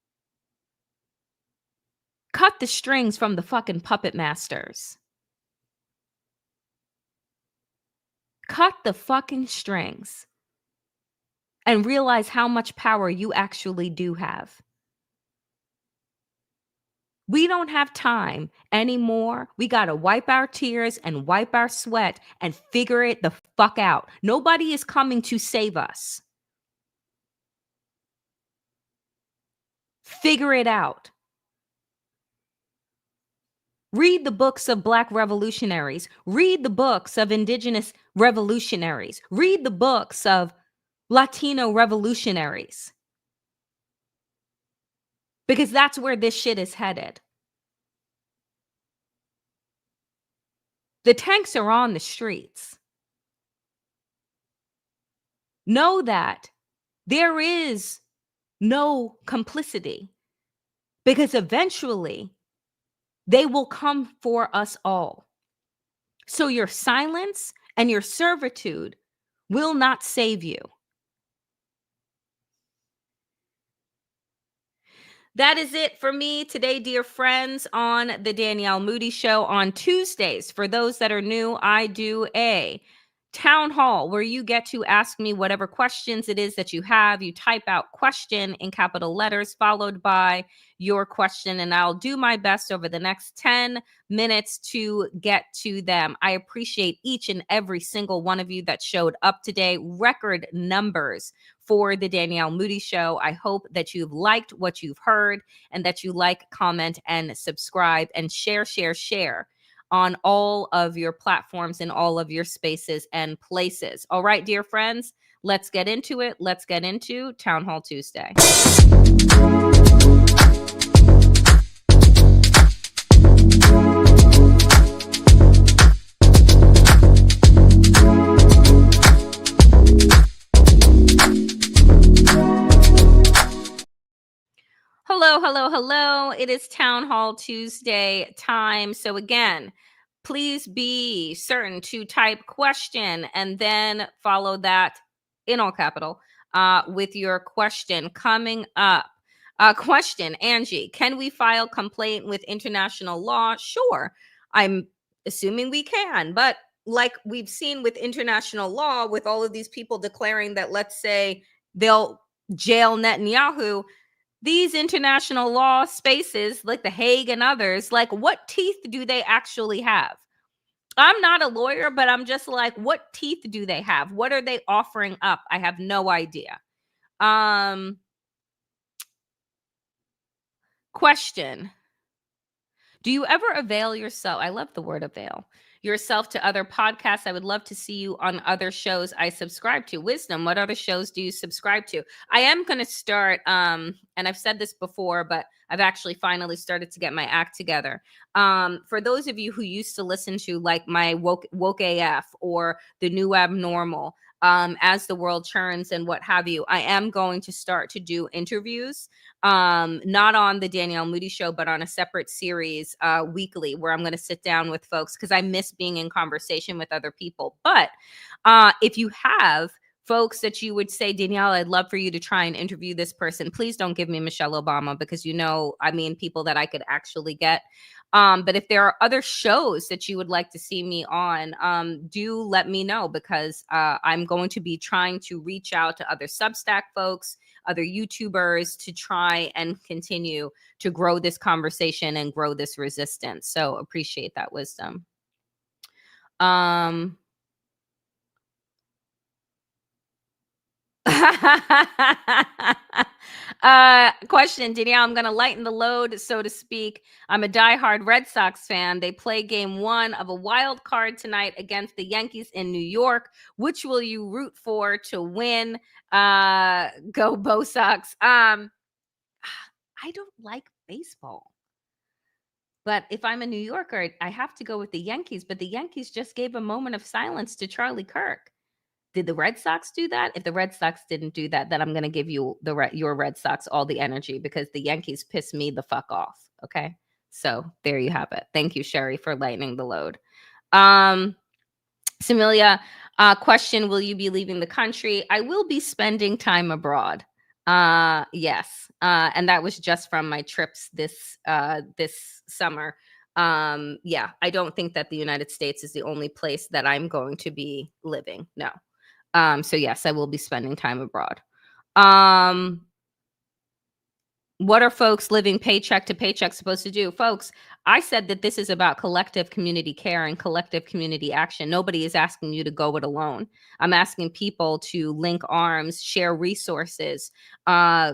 Cut the strings from the fucking puppet masters. Cut the fucking strings and realize how much power you actually do have. We don't have time anymore. We got to wipe our tears and wipe our sweat and figure it the fuck out. Nobody is coming to save us. Figure it out. Read the books of Black revolutionaries. Read the books of Indigenous revolutionaries. Read the books of Latino revolutionaries. Because that's where this shit is headed. The tanks are on the streets. Know that there is no complicity, because eventually they will come for us all. So your silence and your servitude will not save you. That is it for me today, dear friends, on the Danielle Moodie Show on Tuesdays. For those that are new, I do a town hall where you get to ask me whatever questions it is that you have. You type out question in capital letters followed by your question, and I'll do my best over the next 10 minutes to get to them. I appreciate each and every single one of you that showed up today. Record numbers for the Danielle Moodie Show. I hope that you've liked what you've heard and that you like, comment, and subscribe and share on all of your platforms and all of your spaces and places. All right, dear friends, let's get into it. Let's get into Town Hall Tuesday. Hello. It is Town Hall Tuesday time. So again, please be certain to type question and then follow that in all capital with your question coming up. Question, Angie, can we file complaint with international law? Sure. I'm assuming we can, but like we've seen with international law, with all of these people declaring that, let's say, they'll jail Netanyahu, these international law spaces like The Hague and others, like what teeth do they actually have? I'm not a lawyer, but I'm just like, what teeth do they have? What are they offering up? I have no idea. Question. Do you ever avail yourself? I love the word avail. Yourself to other podcasts. I would love to see you on other shows I subscribe to. Wisdom, what other shows do you subscribe to? I am going to start, and I've said this before, but I've actually finally started to get my act together. For those of you who used to listen to like my woke AF or the new abnormal, as the world churns and what have you, I am going to start to do interviews, not on the Danielle Moodie show, but on a separate series weekly, where I'm going to sit down with folks because I miss being in conversation with other people. But if you have folks that you would say, Danielle, I'd love for you to try and interview this person, please don't give me Michelle Obama, because I mean people that I could actually get. But if there are other shows that you would like to see me on, do let me know, because I'm going to be trying to reach out to other Substack folks, other YouTubers, to try and continue to grow this conversation and grow this resistance. So appreciate that wisdom. Question, Danielle, I'm going to lighten the load, so to speak. I'm a diehard Red Sox fan. They play game 1 of a wild card tonight against the Yankees in New York. Which will you root for to win? Go Bo Sox. I don't like baseball, but if I'm a New Yorker, I have to go with the Yankees. But the Yankees just gave a moment of silence to Charlie Kirk. Did the Red Sox do that? If the Red Sox didn't do that, then I'm going to give you your Red Sox all the energy, because the Yankees piss me the fuck off. Okay. So there you have it. Thank you, Sherry, for lightening the load. Samilia, question, will you be leaving the country? I will be spending time abroad. Yes. And that was just from my trips this summer. Yeah, I don't think that the United States is the only place that I'm going to be living. No. So yes, I will be spending time abroad. What are folks living paycheck to paycheck supposed to do? Folks, I said that this is about collective community care and collective community action. Nobody is asking you to go it alone. I'm asking people to link arms, share resources,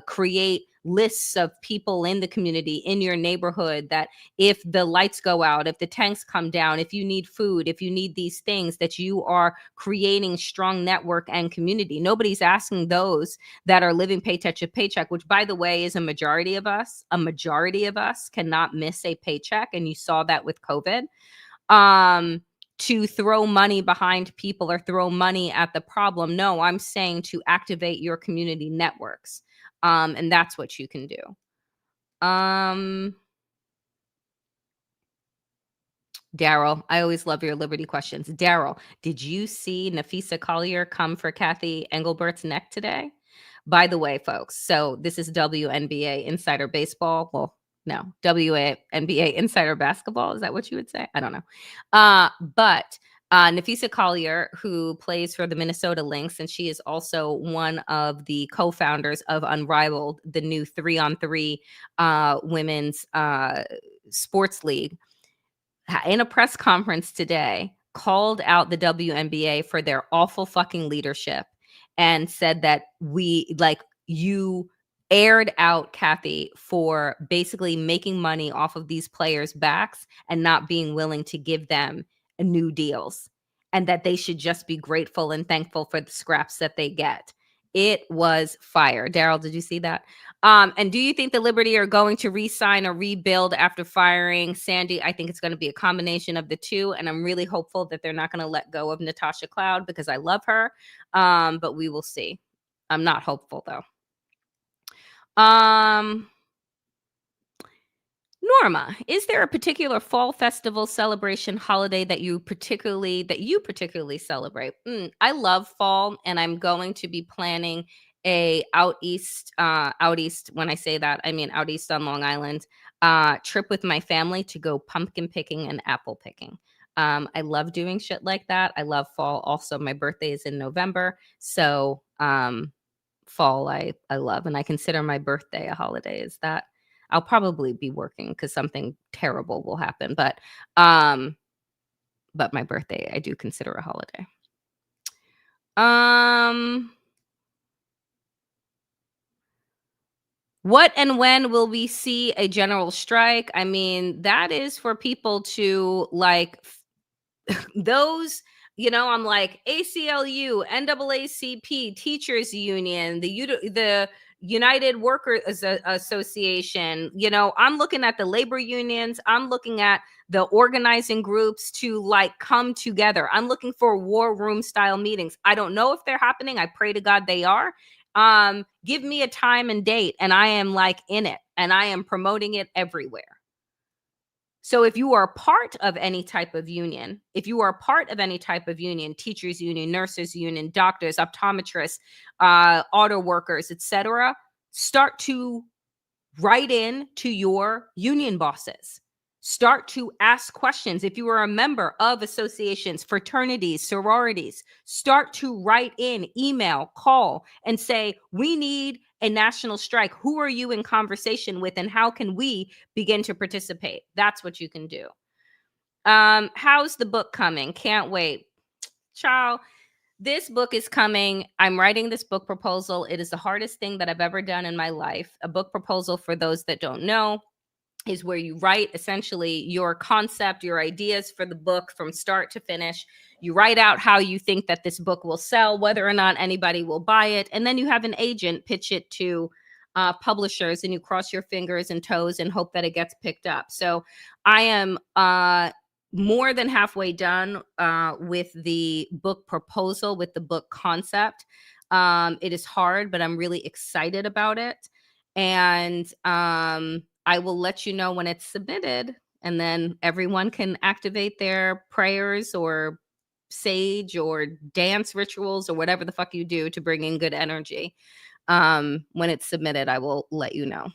create lists of people in the community, in your neighborhood, that if the lights go out, if the tanks come down, if you need food, if you need these things, that you are creating strong network and community. Nobody's asking those that are living paycheck to paycheck, which, by the way, is a majority of us. A majority of us cannot miss a paycheck, and you saw that with COVID. To throw money behind people or throw money at the problem. No, I'm saying to activate your community networks. And that's what you can do. Daryl, I always love your Liberty questions. Daryl, did you see Nafisa Collier come for Kathy Engelbert's neck today? By the way, folks, so this is WNBA Insider Baseball. Well, no, WNBA Insider Basketball. Is that what you would say? I don't know. But Nafisa Collier, who plays for the Minnesota Lynx, and she is also one of the co-founders of Unrivaled, the new 3-on-3 women's sports league, in a press conference today, called out the WNBA for their awful fucking leadership, and said that you aired out Kathy for basically making money off of these players' backs and not being willing to give them new deals, and that they should just be grateful and thankful for the scraps that they get. It was fire. Daryl, did you see that? And do you think the Liberty are going to re-sign or rebuild after firing Sandy? I think it's going to be a combination of the two, and I'm really hopeful that they're not going to let go of Natasha Cloud, because I love her. But we will see. I'm not hopeful, though. Norma, is there a particular fall festival, celebration, holiday that you particularly celebrate? I love fall, and I'm going to be planning a out east. When I say that, I mean out east on Long Island, trip with my family to go pumpkin picking and apple picking. I love doing shit like that. I love fall. Also, my birthday is in November, so fall I love, and I consider my birthday a holiday. Is that I'll probably be working because something terrible will happen, but my birthday I do consider a holiday. What and when will we see a general strike? I mean, that is for people to those, I'm like ACLU, NAACP, teachers union, the United Workers Association. You know, I'm looking at the labor unions. I'm looking at the organizing groups to like come together. I'm looking for war room style meetings. I don't know if they're happening. I pray to God they are. Give me a time and date, and I am like in it, and I am promoting it everywhere. So if you are part of any type of union, teachers union, nurses union, doctors, optometrists, auto workers, etc., start to write in to your union bosses. Start to ask questions. If you are a member of associations, fraternities, sororities, start to write in, email, call, and say, we need a national strike. Who are you in conversation with, and how can we begin to participate? That's what you can do. How's the book coming? Can't wait. Child, this book is coming. I'm writing this book proposal. It is the hardest thing that I've ever done in my life. A book proposal, for those that don't know, is where you write essentially your concept, your ideas for the book from start to finish. You write out how you think that this book will sell, whether or not anybody will buy it. And then you have an agent pitch it to publishers, and you cross your fingers and toes and hope that it gets picked up. So I am more than halfway done with the book proposal, with the book concept. It is hard, but I'm really excited about it. And I will let you know when it's submitted, and then everyone can activate their prayers or sage or dance rituals or whatever the fuck you do to bring in good energy. When it's submitted, I will let you know.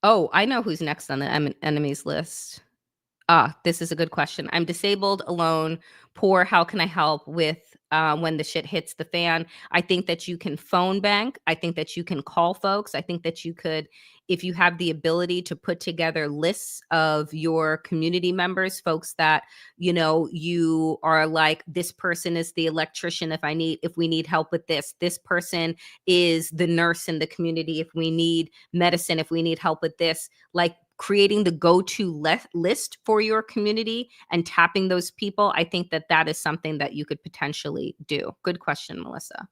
Oh, I know who's next on the enemies list. This is a good question. I'm disabled, alone, poor. How can I help with when the shit hits the fan? I think that you can phone bank. I think that you can call folks. I think that you could, if you have the ability to put together lists of your community members, folks that, you know, you are like, this person is the electrician if we need help with this. This person is the nurse in the community if we need medicine, if we need help with this. Like, creating the go-to list for your community and tapping those people, I think that that is something that you could potentially do. Good question, Melissa.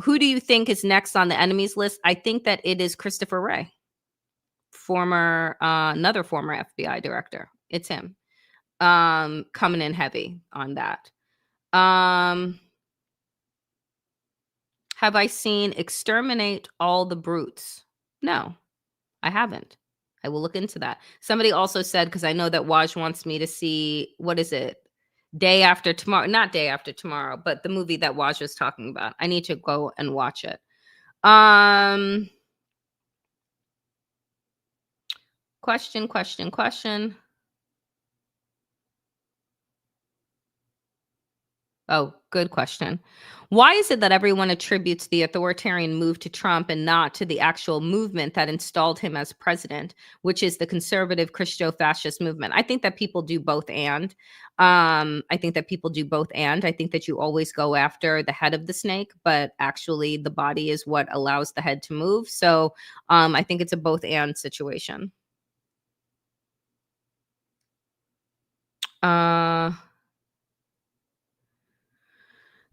Who do you think is next on the enemies list? I think that it is Christopher Wray, another former FBI director. It's him. Coming in heavy on that. Have I seen Exterminate All the Brutes? No, I haven't. I will look into that. Somebody also said, because I know that Waj wants me to see, what is it? Day After Tomorrow. Not Day After Tomorrow, but the movie that Waj was talking about. I need to go and watch it. Question. Oh, good question. Why is it that everyone attributes the authoritarian move to Trump and not to the actual movement that installed him as president, which is the conservative Christo-fascist movement? I think that people do both and. I think that you always go after the head of the snake, but actually the body is what allows the head to move. So I think it's a both and situation.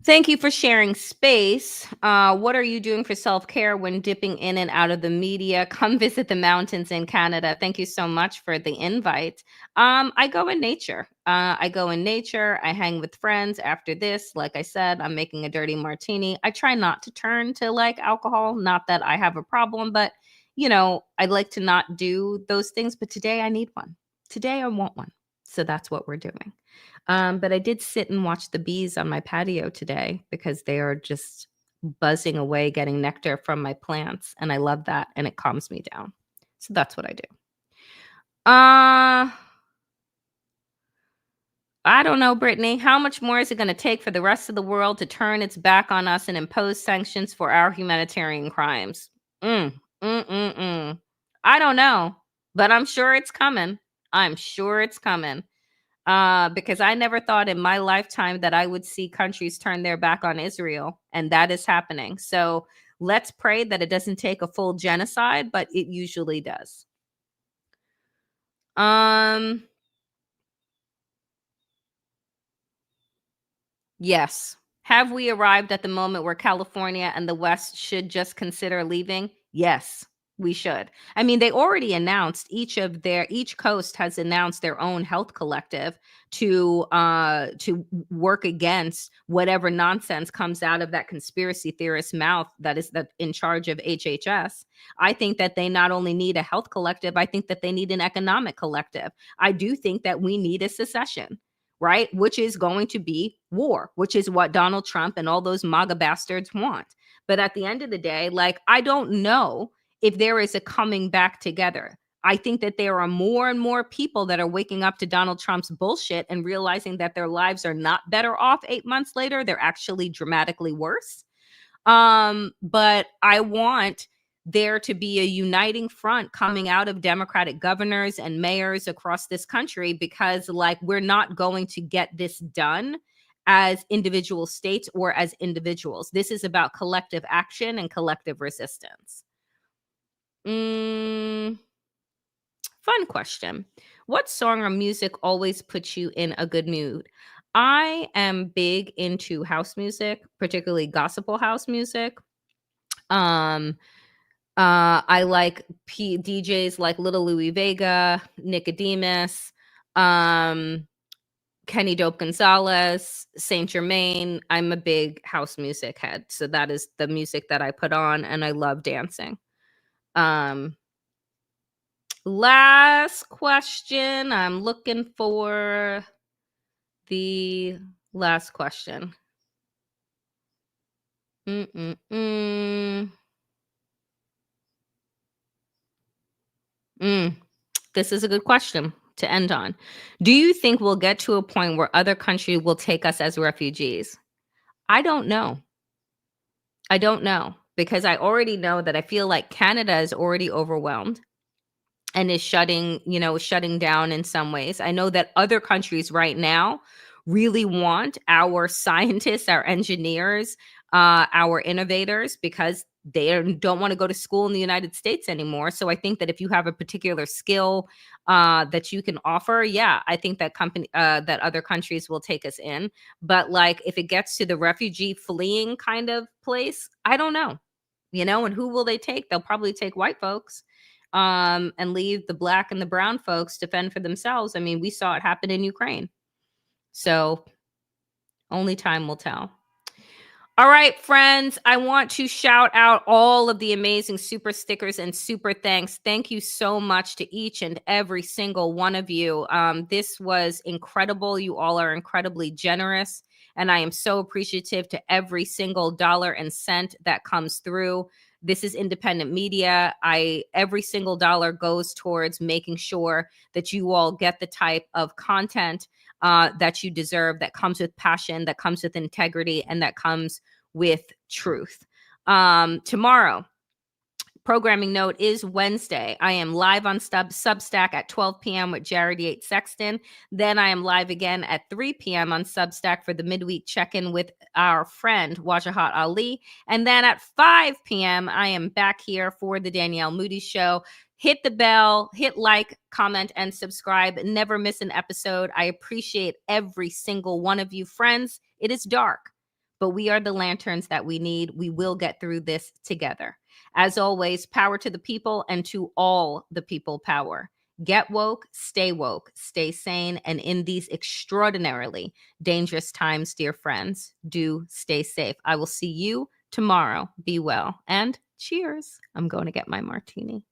Thank you for sharing space. What are you doing for self-care when dipping in and out of the media? Come visit the mountains in Canada. Thank you so much for the invite. I go in nature. I hang with friends after this. Like I said, I'm making a dirty martini. I try not to turn to like alcohol. Not that I have a problem, but you know, I'd like to not do those things. But today I need one. Today I want one. So that's what we're doing. But I did sit and watch the bees on my patio today because they are just buzzing away, getting nectar from my plants. And I love that. And it calms me down. So that's what I do. I don't know, Brittany. How much more is it going to take for the rest of the world to turn its back on us and impose sanctions for our humanitarian crimes? I don't know, but I'm sure it's coming. Because I never thought in my lifetime that I would see countries turn their back on Israel, and that is happening. So let's pray that it doesn't take a full genocide, but it usually does. Yes. Have we arrived at the moment where California and the West should just consider leaving? Yes, we should. I mean, they already announced each coast has announced their own health collective to work against whatever nonsense comes out of that conspiracy theorist's mouth that is in charge of HHS. I think that they not only need a health collective, I think that they need an economic collective. I do think that we need a secession, right? Which is going to be war, which is what Donald Trump and all those MAGA bastards want. But at the end of the day, like, I don't know if there is a coming back together. I think that there are more and more people that are waking up to Donald Trump's bullshit and realizing that their lives are not better off 8 months later. They're actually dramatically worse. But I want there to be a uniting front coming out of Democratic governors and mayors across this country, because like, we're not going to get this done as individual states or as individuals. This is about collective action and collective resistance. Fun question. What song or music always puts you in a good mood? I am big into house music, particularly gospel house music. I like DJs like Little Louis Vega, Nicodemus, Kenny Dope Gonzalez, Saint Germain. I'm a big house music head, so that is the music that I put on, and I love dancing. Last question. I'm looking for the last question. This is a good question to end on. Do you think we'll get to a point where other countries will take us as refugees? I don't know. I don't know, because I already know that I feel like Canada is already overwhelmed and is shutting down in some ways. I know that other countries right now really want our scientists, our engineers, our innovators, because they don't want to go to school in the United States anymore. So I think that if you have a particular skill that you can offer, yeah, I think that that other countries will take us in. But like, if it gets to the refugee fleeing kind of place, I don't know. And who will they take? They'll probably take white folks, and leave the black and the brown folks to fend for themselves. I mean, we saw it happen in Ukraine. So only time will tell. All right, friends, I want to shout out all of the amazing super stickers and super thanks. Thank you so much to each and every single one of you. This was incredible. You all are incredibly generous, and I am so appreciative to every single dollar and cent that comes through. This is independent media. Every single dollar goes towards making sure that you all get the type of content that you deserve, that comes with passion, that comes with integrity, and that comes with truth. Tomorrow, programming note is Wednesday. I am live on Substack at 12 p.m. with Jared Yates Sexton. Then I am live again at 3 p.m. on Substack for the midweek check-in with our friend Wajahat Ali. And then at 5 p.m., I am back here for the Danielle Moodie Show. Hit the bell, hit like, comment, and subscribe. Never miss an episode. I appreciate every single one of you. Friends, it is dark, but we are the lanterns that we need. We will get through this together. As always, power to the people, and to all the people power. Get woke, stay sane, and in these extraordinarily dangerous times, dear friends, do stay safe. I will see you tomorrow. Be well, and cheers. I'm going to get my martini.